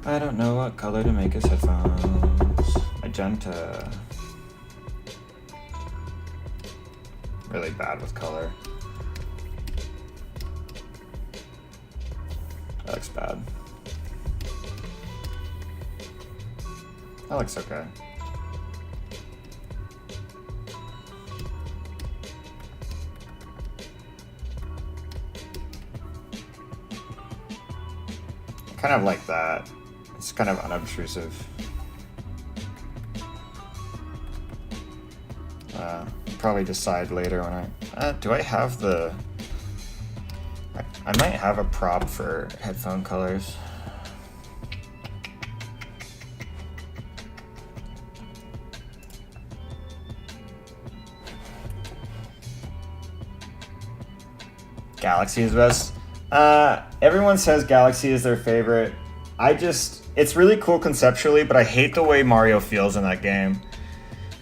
S1: I don't know what color to make his headphones. Magenta. Really bad with color. That looks bad. That looks okay. I kind of like that. It's kind of unobtrusive. Probably decide later when do I have the... I might have a prop for headphone colors. Galaxy is best. Everyone says Galaxy is their favorite. It's really cool conceptually, but I hate the way Mario feels in that game.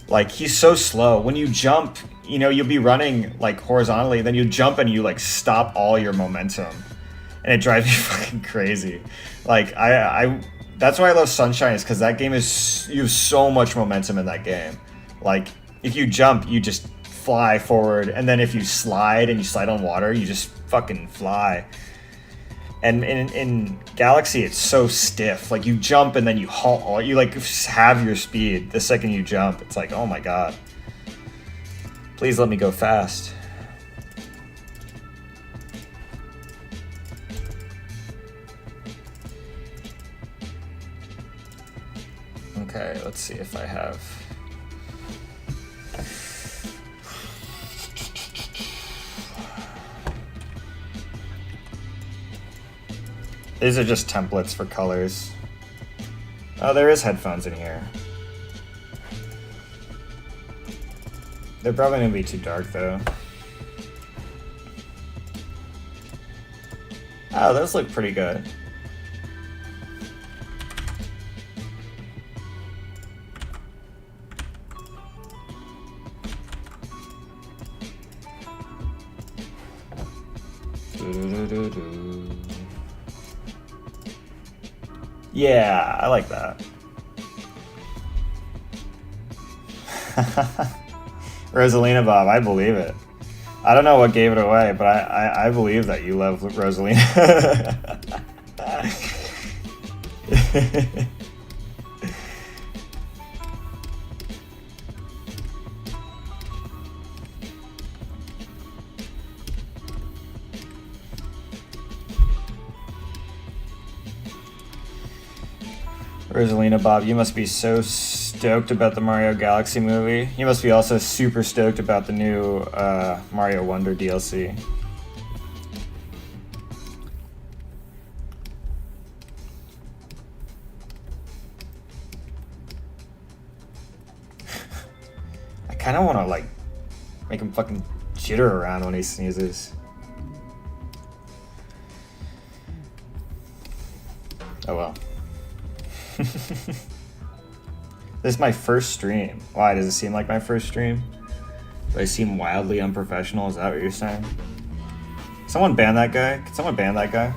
S1: Like, he's so slow. When you jump, you know, you'll be running like horizontally, then you jump and you like stop all your momentum. And it drives me fucking crazy. Like, that's why I love Sunshine, is because that game you have so much momentum in that game. Like, if you jump, you just fly forward, and then if you slide and you slide on water, you just fucking fly. And in Galaxy, it's so stiff. Like, you jump and then you halt. You like have your speed the second you jump. It's like, oh my god. Please let me go fast. Okay, let's see if I have... These are just templates for colors. Oh, there is headphones in here. They're probably gonna be too dark though. Oh, those look pretty good. Yeah, I like that. Rosalina Bob, I believe it. I don't know what gave it away, but I believe that you love Rosalina. Rosalina Bob, you must be so stoked about the Mario Galaxy movie. You must be also super stoked about the new Mario Wonder DLC. I kind of want to like make him fucking jitter around when he sneezes. Oh well. This is my first stream. Why, does it seem like my first stream? Do I seem wildly unprofessional? Is that what you're saying? Someone ban that guy? Can someone ban that guy?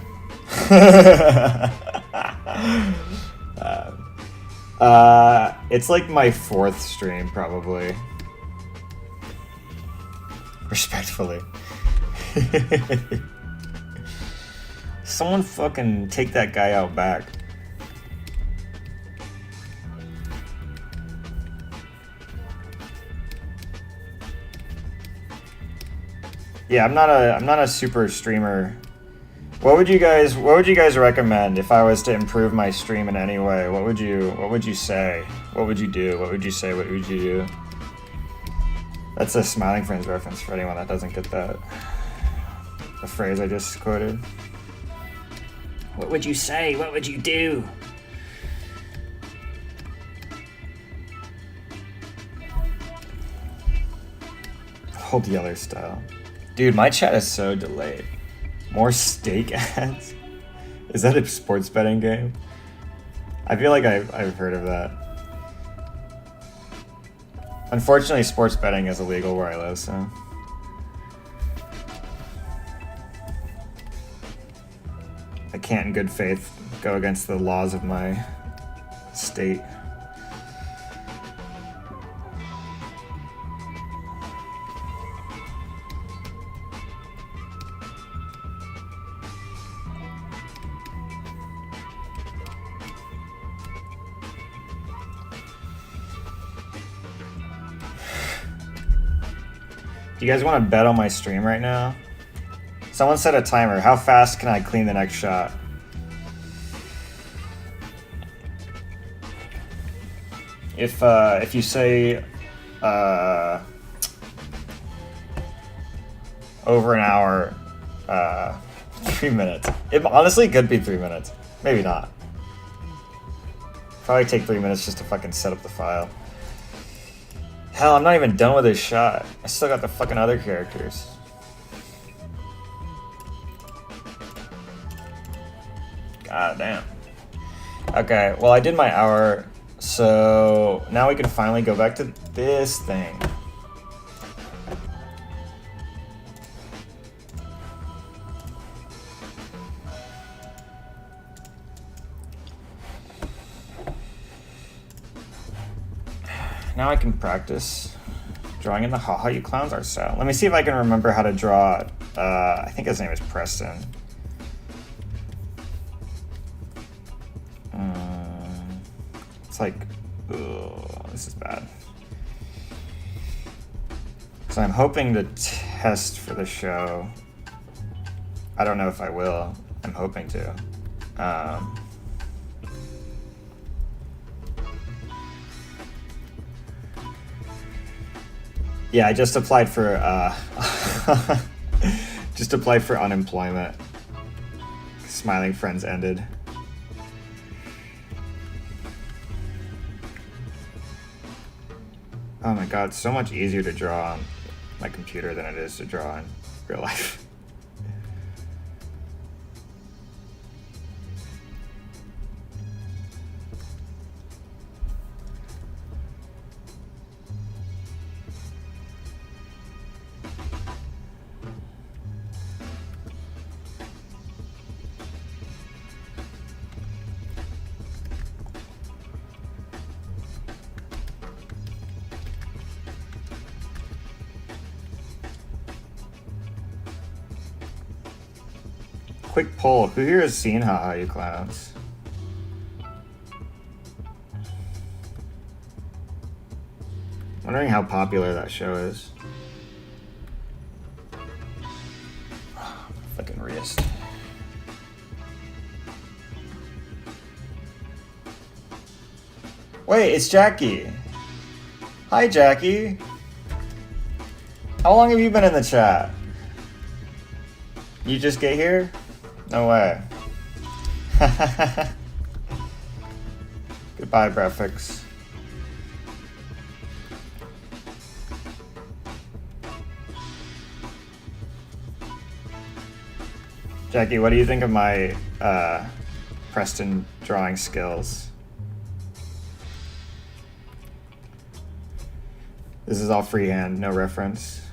S1: It's like my 4th stream, probably. Respectfully. Someone fucking take that guy out back. Yeah, I'm not a super streamer. What would you guys recommend if I was to improve my stream in any way? What would you say? What would you do? What would you say? What would you do? That's a Smiling Friends reference for anyone that doesn't get that. The phrase I just quoted. What would you say? What would you do? Hold Yeller style. Dude, my chat is so delayed. More steak ads? Is that a sports betting game? I feel like I've heard of that. Unfortunately, sports betting is illegal where I live, so. I can't in good faith go against the laws of my state. Do you guys want to bet on my stream right now? Someone set a timer. How fast can I clean the next shot? If you say over an hour, 3 minutes. It honestly could be 3 minutes. Maybe not. Probably take 3 minutes just to fucking set up the file. Hell, I'm not even done with this shot. I still got the fucking other characters. God damn. Okay, well I did my hour, so now we can finally go back to this thing. Now I can practice drawing in the haha you clowns are style. Let me see if I can remember how to draw. I think his name is Preston. It's like, ugh, this is bad. So I'm hoping to test for the show. I don't know if I will. I'm hoping to. Yeah, I just applied for unemployment. Smiling Friends ended. Oh my god, it's so much easier to draw on my computer than it is to draw in real life. quick poll. Who here has seen Haha You Clowns? Wondering how popular that show is. Fucking wrist. Wait, it's Jackie. Hi, Jackie. How long have you been in the chat? You just get here? No way. Goodbye, graphics. Jackie, what do you think of my Preston drawing skills? This is all freehand, no reference.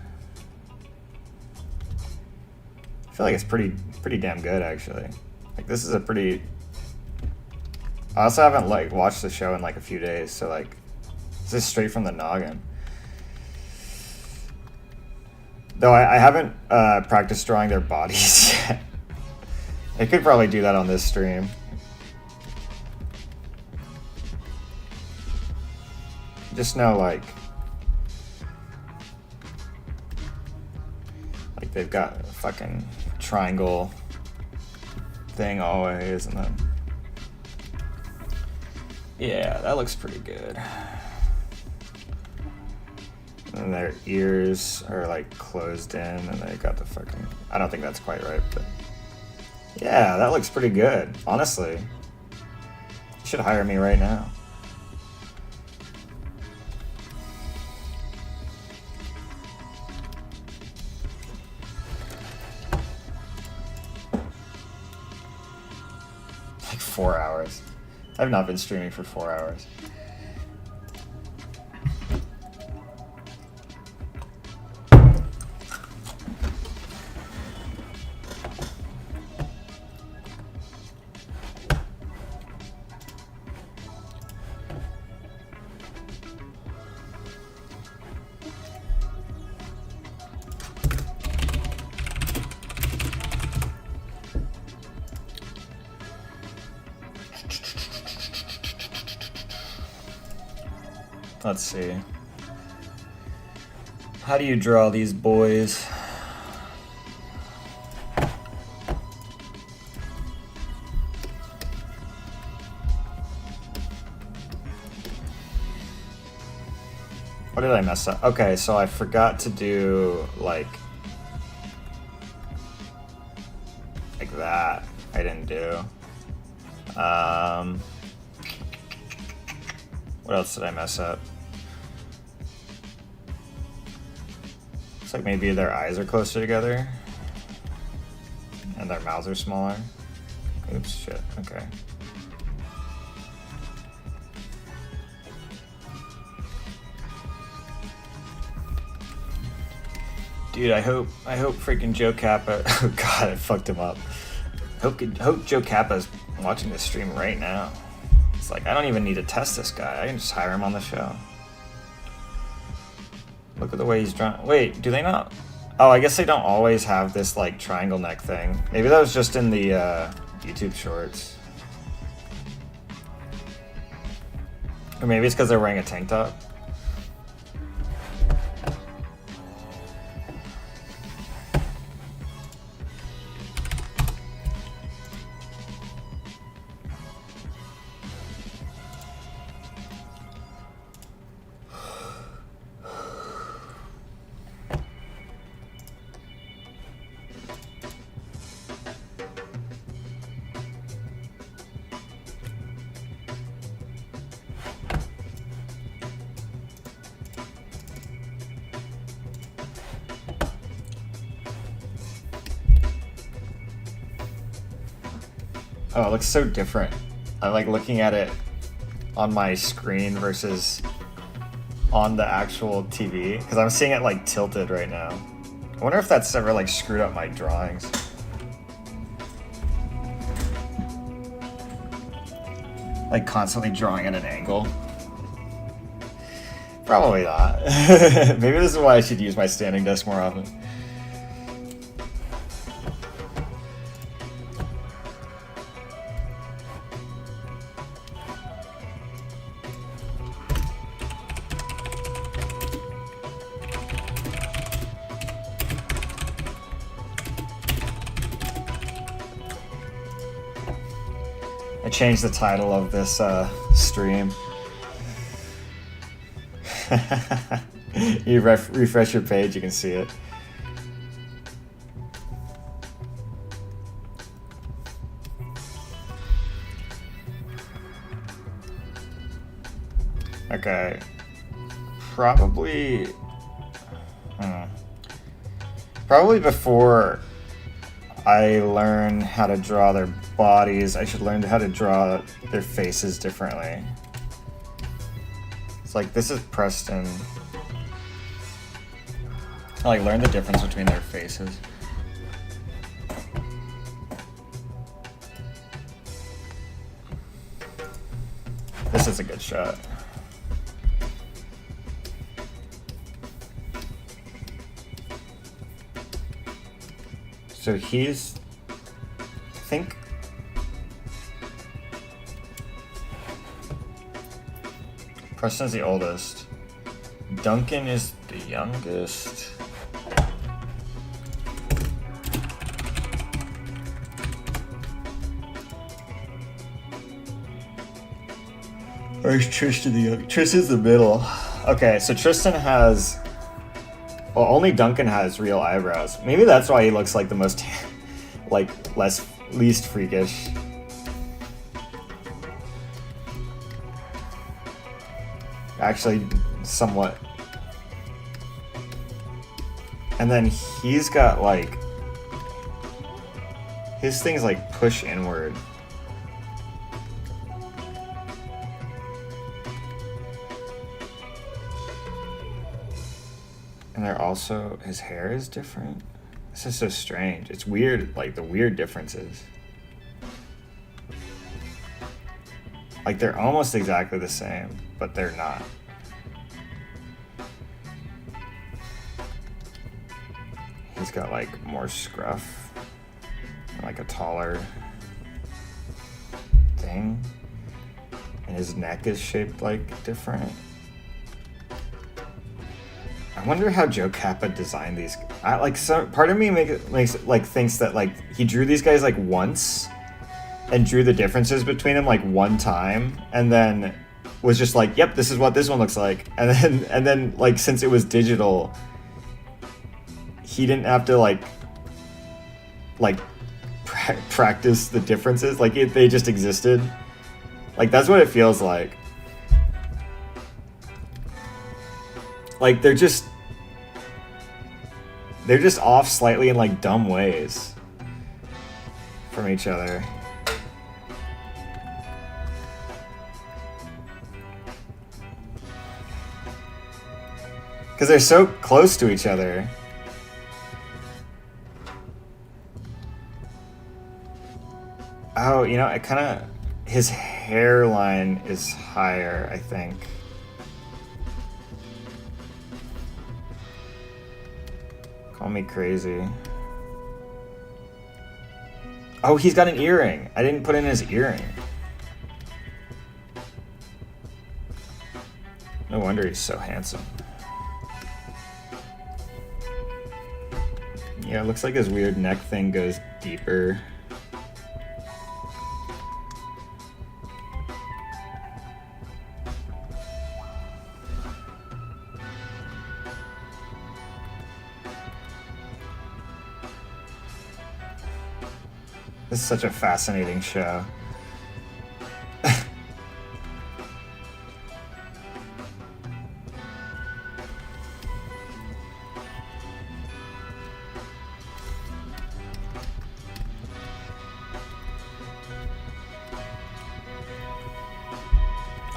S1: I feel like it's pretty damn good, actually. Like, this is a pretty... I also haven't like watched the show in like a few days, so like this is straight from the noggin. Though I haven't practiced drawing their bodies yet. I could probably do that on this stream. Just know like they've got a fucking triangle thing always, and then yeah, that looks pretty good. And their ears are like closed in, and they got the fucking... I don't think that's quite right, but yeah, that looks pretty good. Honestly, you should hire me right now. Like 4 hours. I've not been streaming for 4 hours. Let's see. How do you draw these boys? What did I mess up? Okay, so I forgot to do like that. I didn't do. What else did I mess up? Looks like maybe their eyes are closer together and their mouths are smaller. Oops, shit, okay. Dude, I hope freaking Joe Kappa, oh god, I fucked him up. Hope Joe Kappa's watching this stream right now. It's like, I don't even need to test this guy. I can just hire him on the show. Look at the way he's drawn. Wait, do they not? Oh, I guess they don't always have this like triangle neck thing. Maybe that was just in the YouTube shorts. Or maybe it's because they're wearing a tank top. Oh, it looks so different. I like looking at it on my screen versus on the actual TV, because I'm seeing it like tilted right now. I wonder if that's ever like screwed up my drawings. Like constantly drawing at an angle. Probably not. Maybe this is why I should use my standing desk more often. changed the title of this stream. You refresh your page, you can see it. Okay, probably before I learn how to draw their bodies, I should learn how to draw their faces differently. It's like, this is Preston. I like learn the difference between their faces. This is a good shot. So he's, I think, Preston's the oldest. Duncan is the youngest. Or is Tristan the youngest? Tristan's the middle. Okay, so Tristan has, well, only Duncan has real eyebrows. Maybe that's why he looks like the most, like, least freakish. Actually, somewhat. And then he's got, like, his things, like, push inward. And they're also, his hair is different. This is so strange. It's weird, like the weird differences. Like they're almost exactly the same, but they're not. He's got like more scruff, and like a taller thing. And his neck is shaped like different. I wonder how Joe Kappa designed these. Part of me thinks that like he drew these guys like once, and drew the differences between them like one time, and then was just like, "Yep, this is what this one looks like." And then like since it was digital, he didn't have to like practice the differences. Like they just existed. Like that's what it feels like. Like they're just off slightly in like dumb ways from each other. Because they're so close to each other. Oh, you know, it kind of, his hairline is higher, I think. Call me crazy. Oh, he's got an earring. I didn't put in his earring. No wonder he's so handsome. Yeah, it looks like his weird neck thing goes deeper. This is such a fascinating show.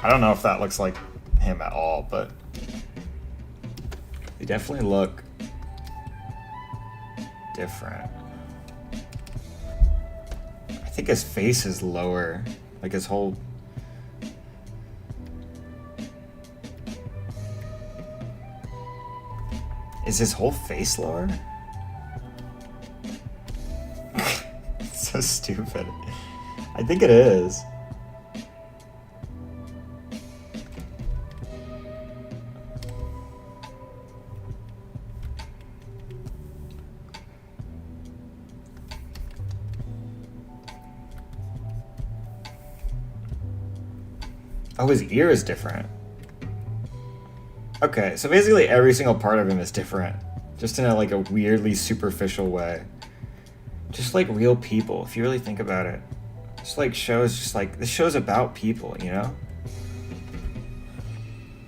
S1: I don't know if that looks like him at all, but they definitely look different. I think his face is lower, like his whole... Is his whole face lower? It's so stupid. I think it is. Oh, his ear is different. Okay, so basically every single part of him is different. Just in a weirdly superficial way. Just like real people, if you really think about it. This this show's about people, you know?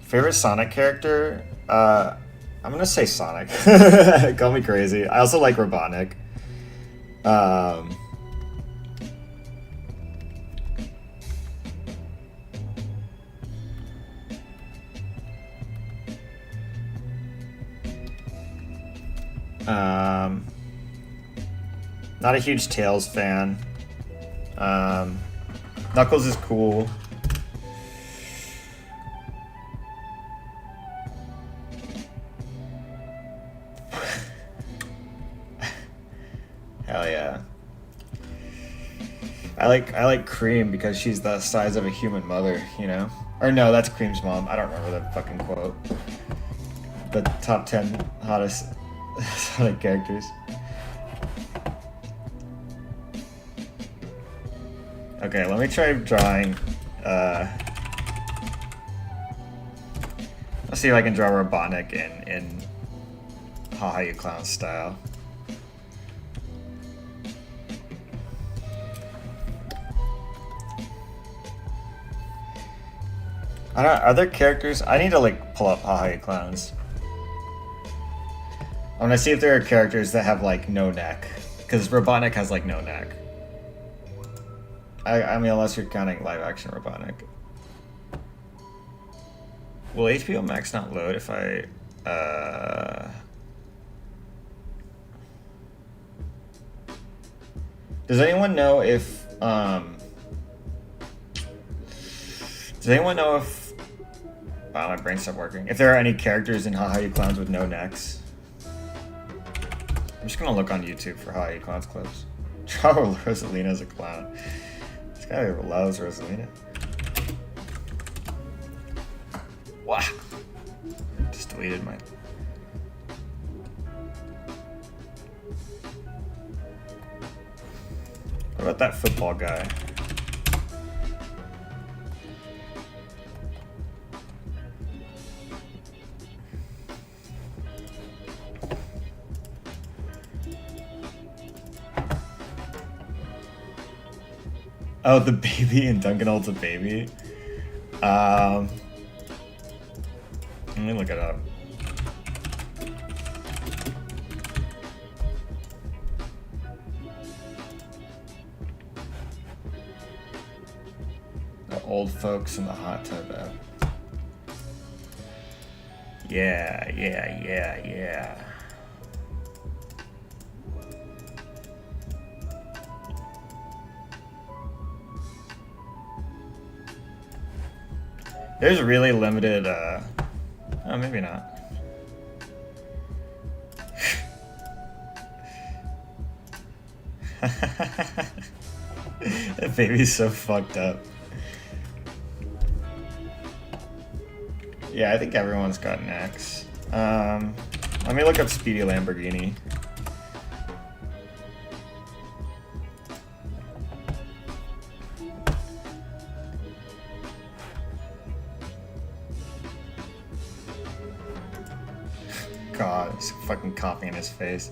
S1: Favorite Sonic character? I'm gonna say Sonic. Call me crazy. I also like Robotnik. Not a huge Tails fan. Knuckles is cool. Hell yeah. I like Cream because she's the size of a human mother, you know? Or no, that's Cream's mom. I don't remember the fucking quote. The top 10 hottest Sonic characters. Okay, let me try drawing. Let's see if I can draw Robotnik in Haha You Clown style. Are there characters? I need to pull up Haha You Clowns. I want to see if there are characters that have no neck, because Robotnik has no neck. I mean, unless you're counting live action Robotnik. Will HBO Max not load if I Does anyone know if wow, my brain stopped working. If there are any characters in Haha You Clowns with no necks? I'm just gonna look on YouTube for Haha You Clowns clips. Draw Rosalina as a clown. This guy loves Rosalina. Wow. Just deleted my... What about that football guy? Oh, the baby in Duncan Holds a Baby. Let me look it up. The old folks in the hot tub app. Yeah. There's really limited, oh, maybe not. That baby's so fucked up. Yeah, I think everyone's got necks. Let me look up Speedy Lamborghini. God, he's fucking copying his face.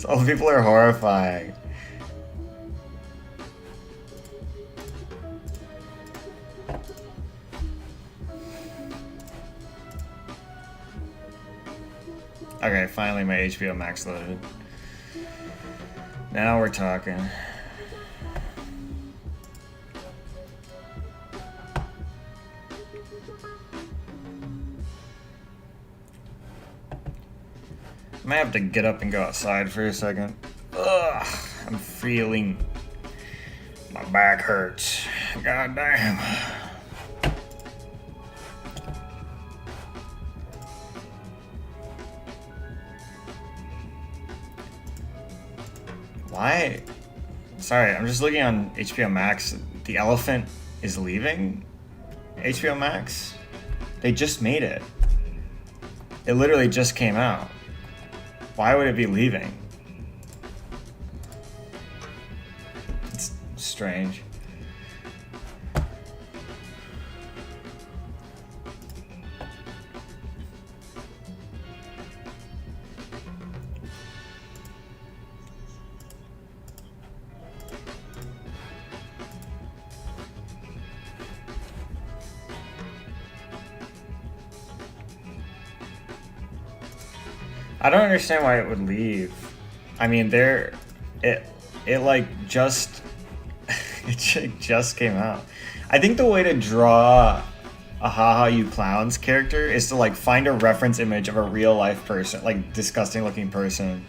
S1: All the people are horrifying. Okay, finally my HBO Max loaded. Now we're talking. I might have to get up and go outside for a second. Ugh, I'm feeling... My back hurts. God damn. Why? Sorry, I'm just looking on HBO Max. The elephant is leaving HBO Max? They just made it. It literally just came out. Why would it be leaving? It's strange. I don't understand why it would leave. I mean, it like just it just came out. I think the way to draw a haha you clowns character is to like find a reference image of a real life person, like disgusting looking person,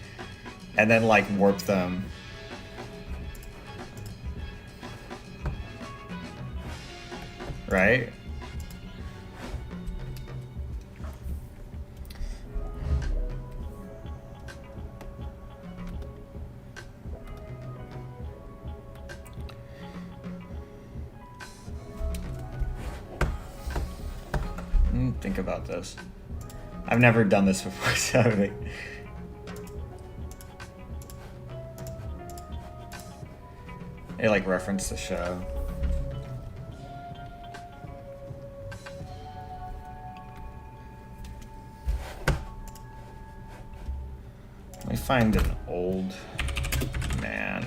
S1: and then like warp them. Right? Think about this. I've never done this before, so it like referenced the show. Let me find an old man.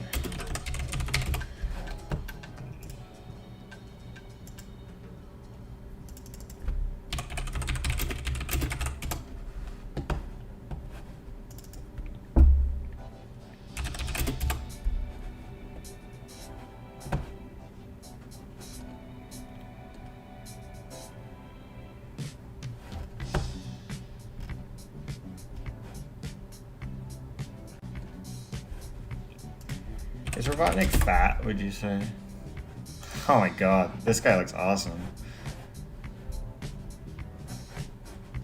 S1: Is Robotnik fat, would you say? Oh my god, this guy looks awesome.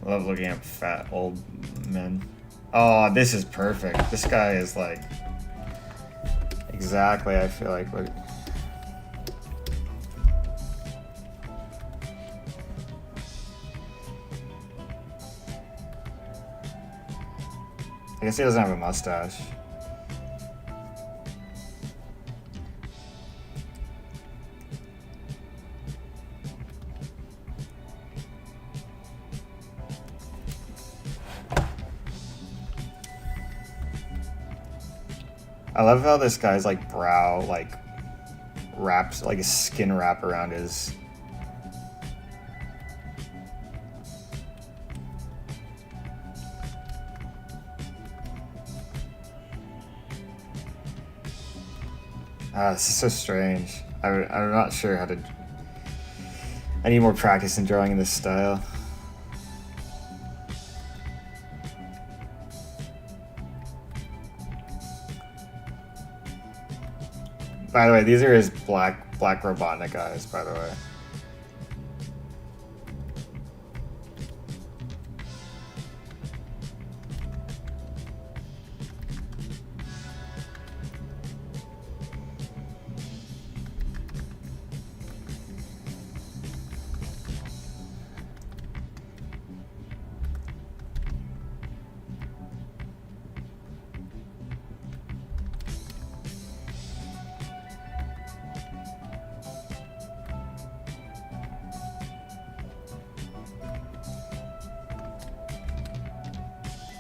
S1: Love looking at fat old men. Oh, this is perfect. This guy is like exactly, I feel like what. I guess he doesn't have a mustache. I love how this guy's like brow like wraps like a skin wrap around his. This is so strange. I'm not sure how to. I need more practice in drawing in this style. By the way, these are his black Robotnik eyes, by the way.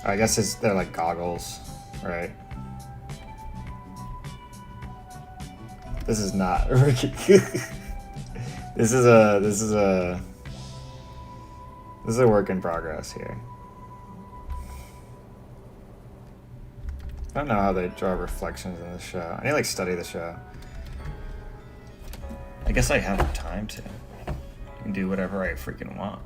S1: I guess they're like goggles, right? This is not this is a work in progress here. I don't know how they draw reflections in the show. I need to like study the show. I guess I have time to. I can do whatever I freaking want.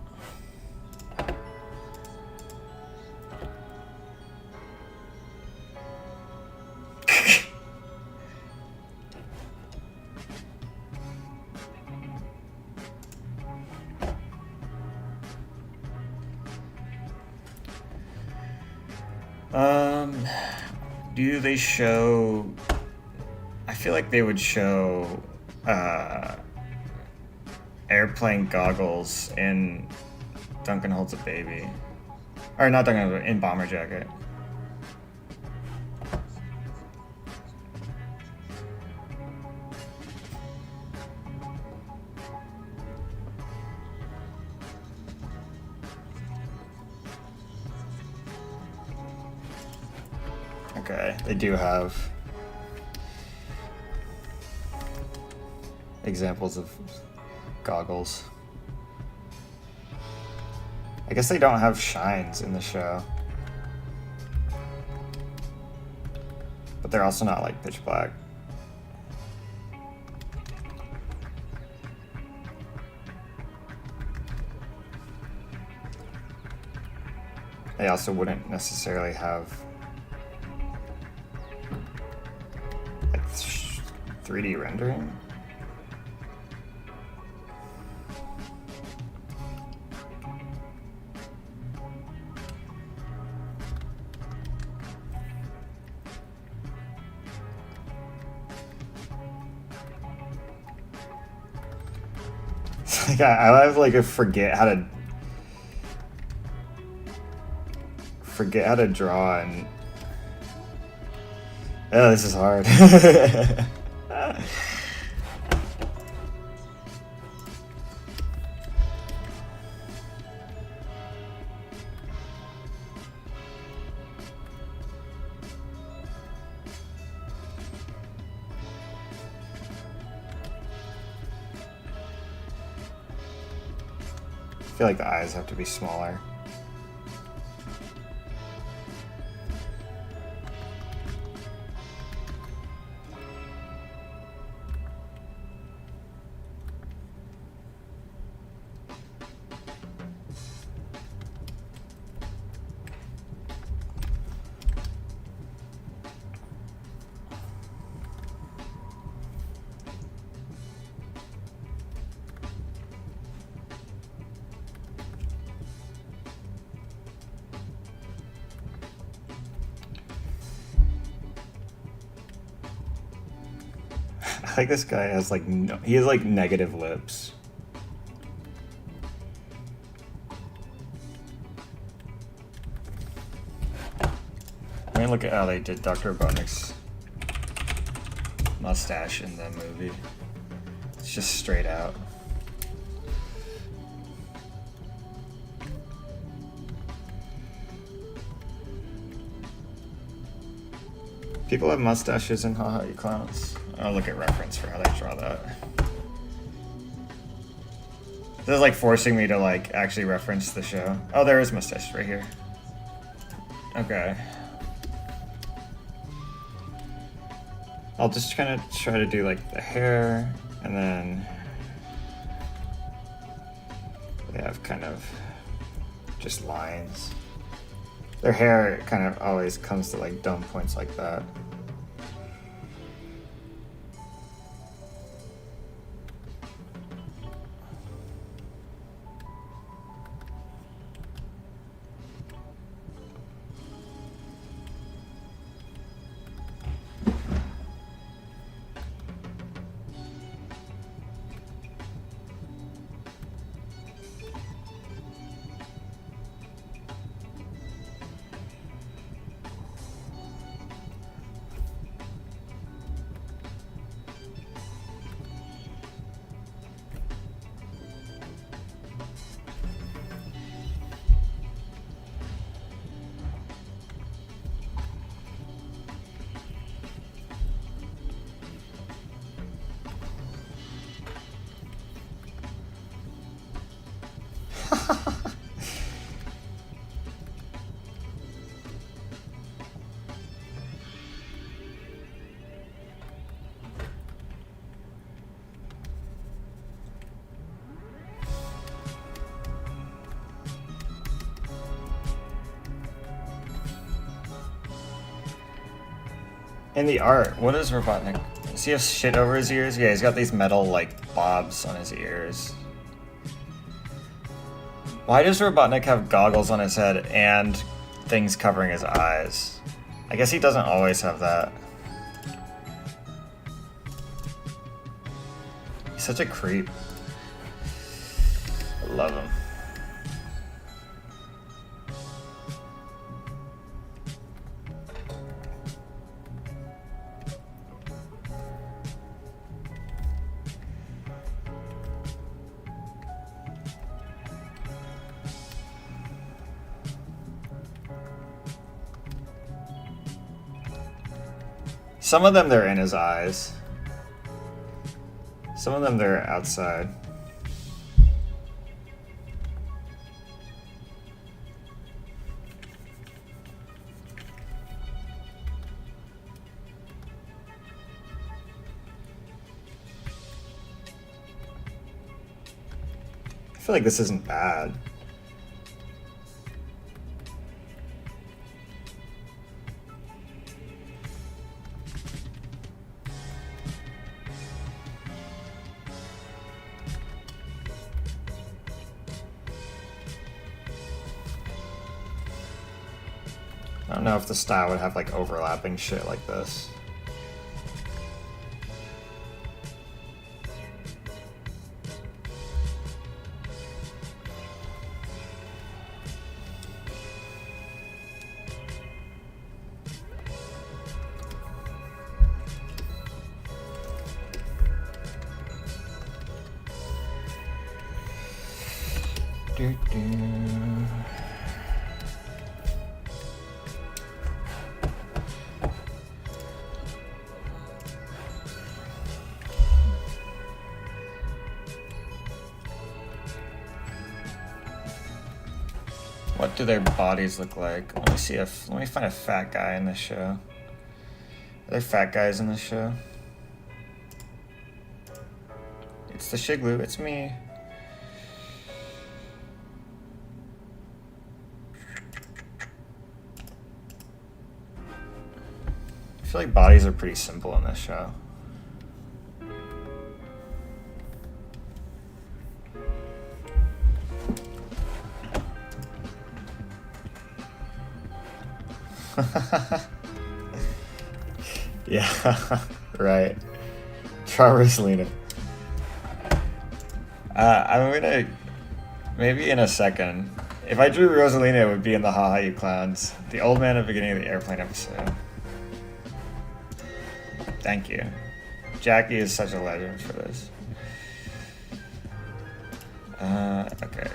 S1: Do they show? I feel like they would show airplane goggles in Duncan Holds a Baby, or not Duncan, in Bomber Jacket. Okay, they do have examples of goggles. I guess they don't have shines in the show. but they're also not like pitch black. They also wouldn't necessarily have like 3D rendering. Like I have like to forget how to draw, and oh, this is hard. I feel like the eyes have to be smaller. I think this guy has like he has like negative lips. I mean, look at how they did Dr. Robotnik's mustache in the movie. It's just straight out. People have mustaches in Haha You Clowns. I'll look at reference for how they draw that. This is like forcing me to like actually reference the show. Oh, there is mustache right here. Okay. I'll just kind of try to do like the hair, and then they have kind of just lines. Their hair kind of always comes to like dumb points like that. In the art, what is Robotnik? Does he have shit over his ears? Yeah, he's got these metal, like, bobs on his ears. Why does Robotnik have goggles on his head and things covering his eyes? I guess he doesn't always have that. He's such a creep. I love him. Some of them, they're in his eyes. Some of them, they're outside. feel like this isn't bad. I don't know if the style would have like overlapping shit like this. What do their bodies look like? Let me find a fat guy in this show. Are there fat guys in this show? It's the Shiglu, it's me. I feel like bodies are pretty simple in this show. Yeah, right. Try Rosalina. I'm gonna, maybe in a second. If I drew Rosalina, it would be in the Haha You Clowns. The old man at the beginning of the airplane episode. Thank you. Jackie is such a legend for this. Okay.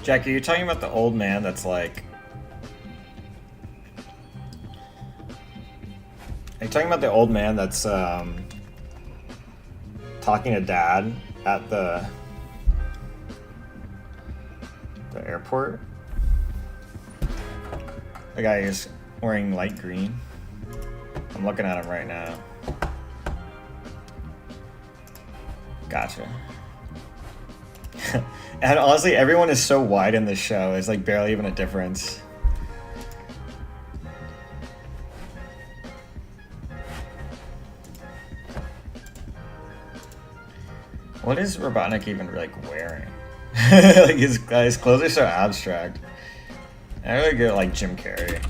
S1: Jackie, you're talking about the old man that's like... Are you talking about the old man that's talking to Dad at the airport? The guy is wearing light green. I'm looking at him right now. Gotcha. And honestly, everyone is so wide in this show. It's like barely even a difference. What is Robotnik even like wearing? Like his clothes are so abstract. I really get like Jim Carrey.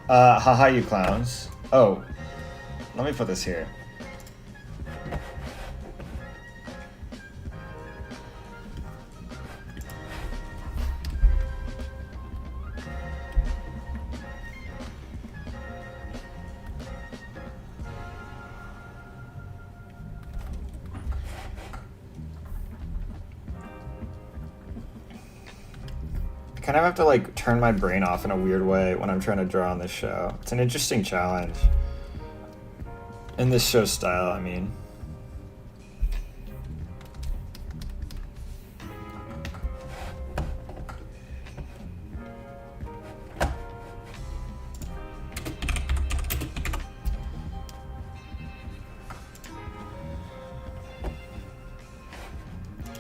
S1: Haha You Clowns. Oh, let me put this here. Kind of have to like turn my brain off in a weird way when I'm trying to draw on this show. It's an interesting challenge. In this show style, I mean.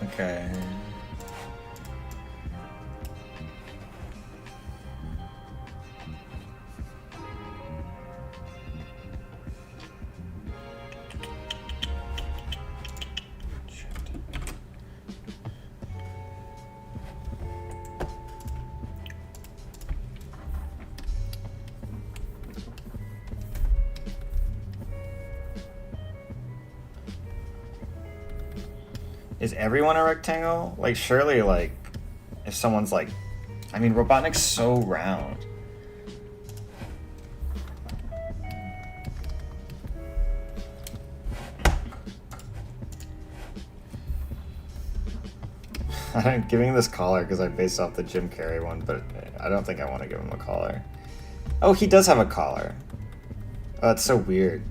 S1: Okay. Is everyone a rectangle? Like, surely, like, if someone's like... I mean, Robotnik's so round. I'm giving this collar because I based off the Jim Carrey one, but I don't think I want to give him a collar. Oh, he does have a collar. Oh, that's so weird.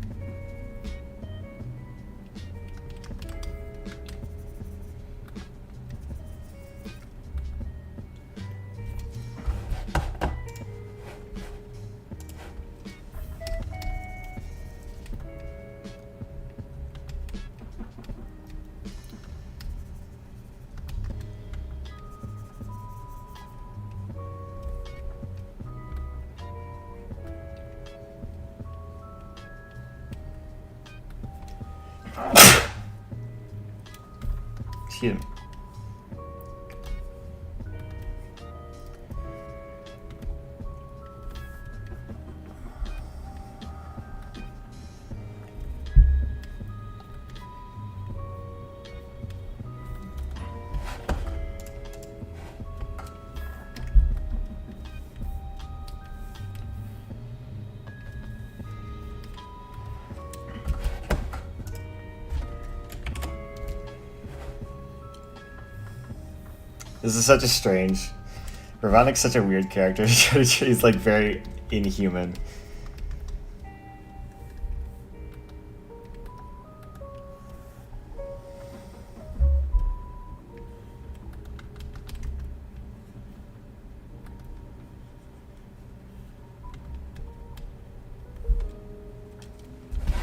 S1: Excuse me. This is such a strange... Robotnik's such a weird character. He's like very inhuman.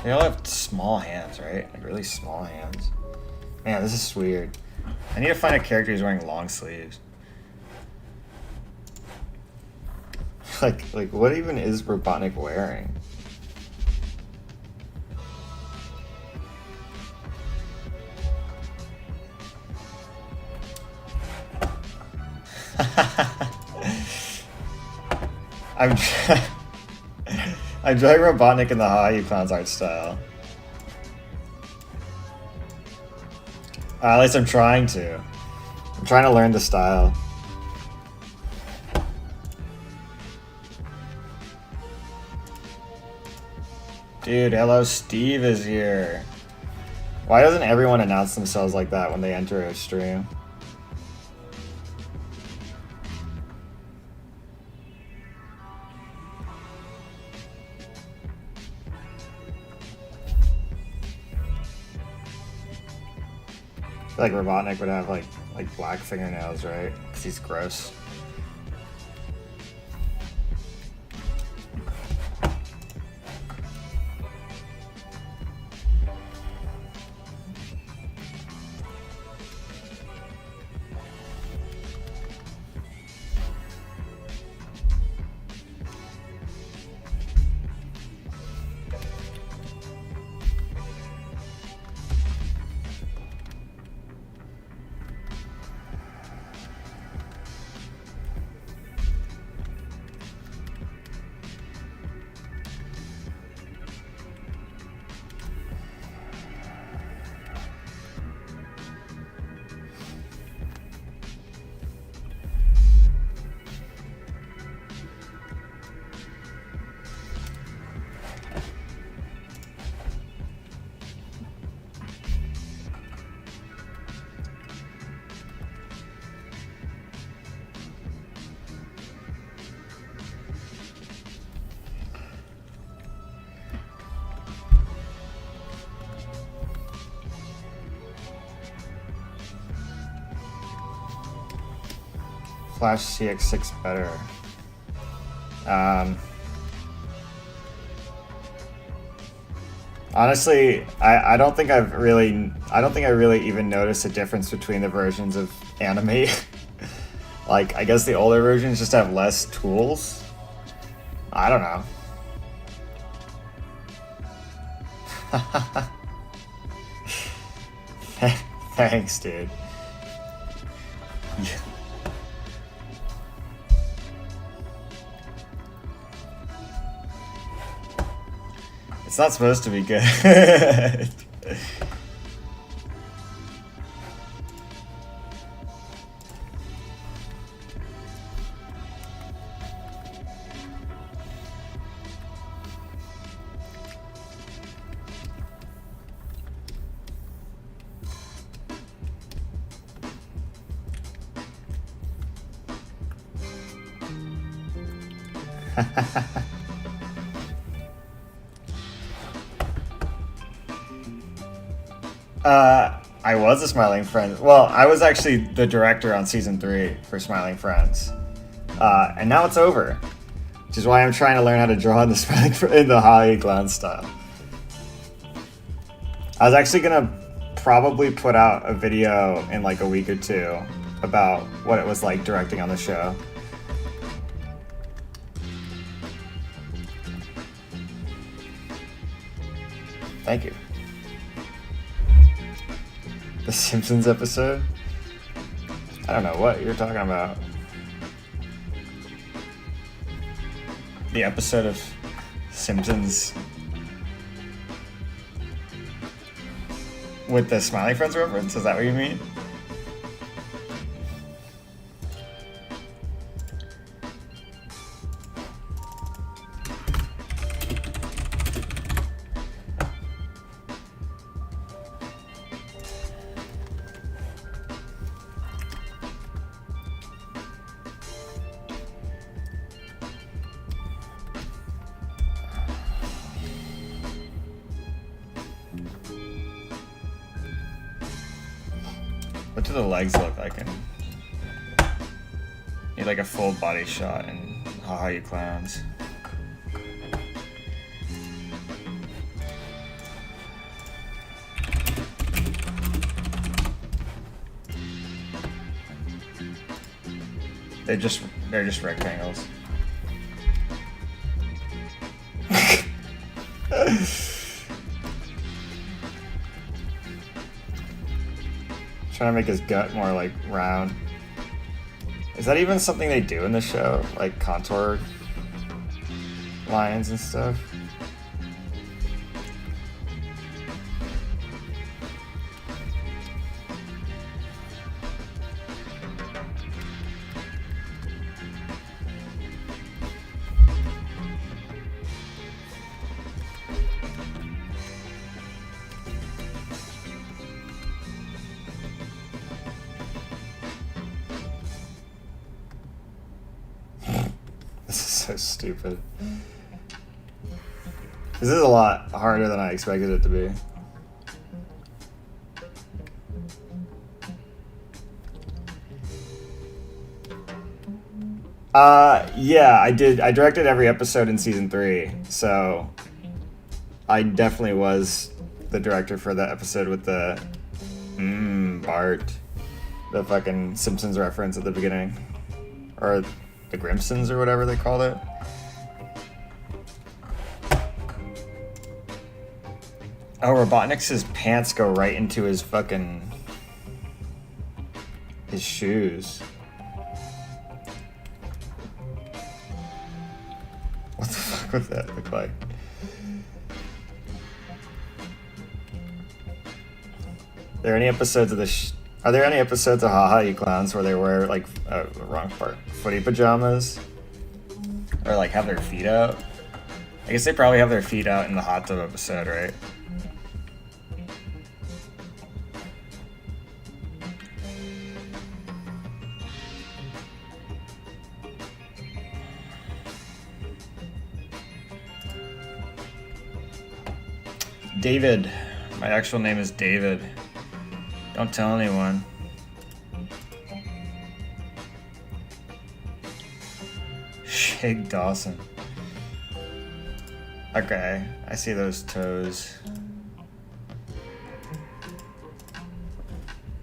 S1: They all have small hands, right? Like really small hands. Man, this is weird. I need to find a character who's wearing long sleeves. like what even is Robotnik wearing? I'm drawing Robotnik in the Hawaii Clowns art style. At least I'm trying to. I'm trying to learn the style. Dude, hello, Steve is here. Why doesn't everyone announce themselves like that when they enter a stream? I feel like Robotnik would have like black fingernails, right? Because he's gross. Flash CX6 better. Honestly, I don't think I really even noticed a difference between the versions of anime. Like, I guess the older versions just have less tools. I don't know. Thanks, dude. Yeah. It's not supposed to be good. I was a Smiling Friends. Well, I was actually the director on season 3 for Smiling Friends, and now it's over, which is why I'm trying to learn how to draw in the Holly Clown style. I was actually gonna probably put out a video in like a week or two about what it was like directing on the show. Thank you. The Simpsons episode? I don't know what you're talking about. The episode of Simpsons with the Smiling Friends reference? Is that what you mean? What do the legs look like? Need like a full body shot in Haha You Clowns. They're just rectangles. Trying to make his gut more like round. Is that even something they do in the show? Like contour lines and stuff? So stupid. This is a lot harder than I expected it to be. Yeah, I did. I directed every episode in season 3, so I definitely was the director for that episode with the Bart, the fucking Simpsons reference at the beginning, or the Grimsons or whatever they called it. Oh, Robotnik's pants go right into his shoes. What the fuck would that look like? Are there any episodes of Haha You Clowns where they wear like wrong part, footy pajamas, or like have their feet out? I guess they probably have their feet out in the hot tub episode, right? David. My actual name is David. Don't tell anyone. Shake Dawson. Okay, I see those toes.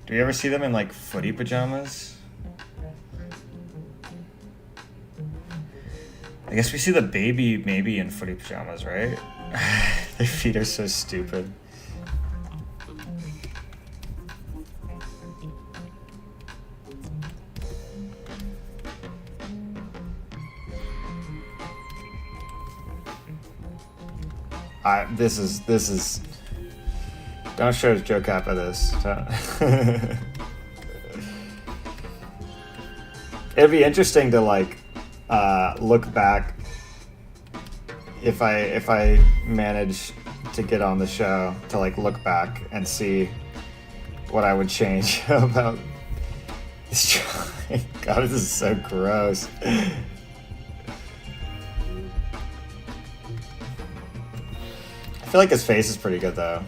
S1: Do you ever see them in like footy pajamas? I guess we see the baby maybe in footy pajamas, right? Their feet are so stupid. This is. Don't show Joe Kappa this. It'd be interesting to like look back if I manage to get on the show to like look back and see what I would change about this drawing. God, this is so gross. I feel like his face is pretty good though.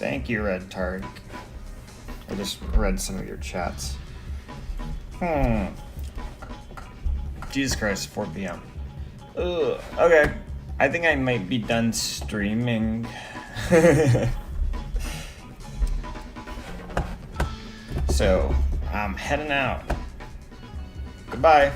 S1: Thank you, Red Tark. I just read some of your chats. Jesus Christ, 4 p.m. Ugh, okay. I think I might be done streaming. So, I'm heading out. Goodbye.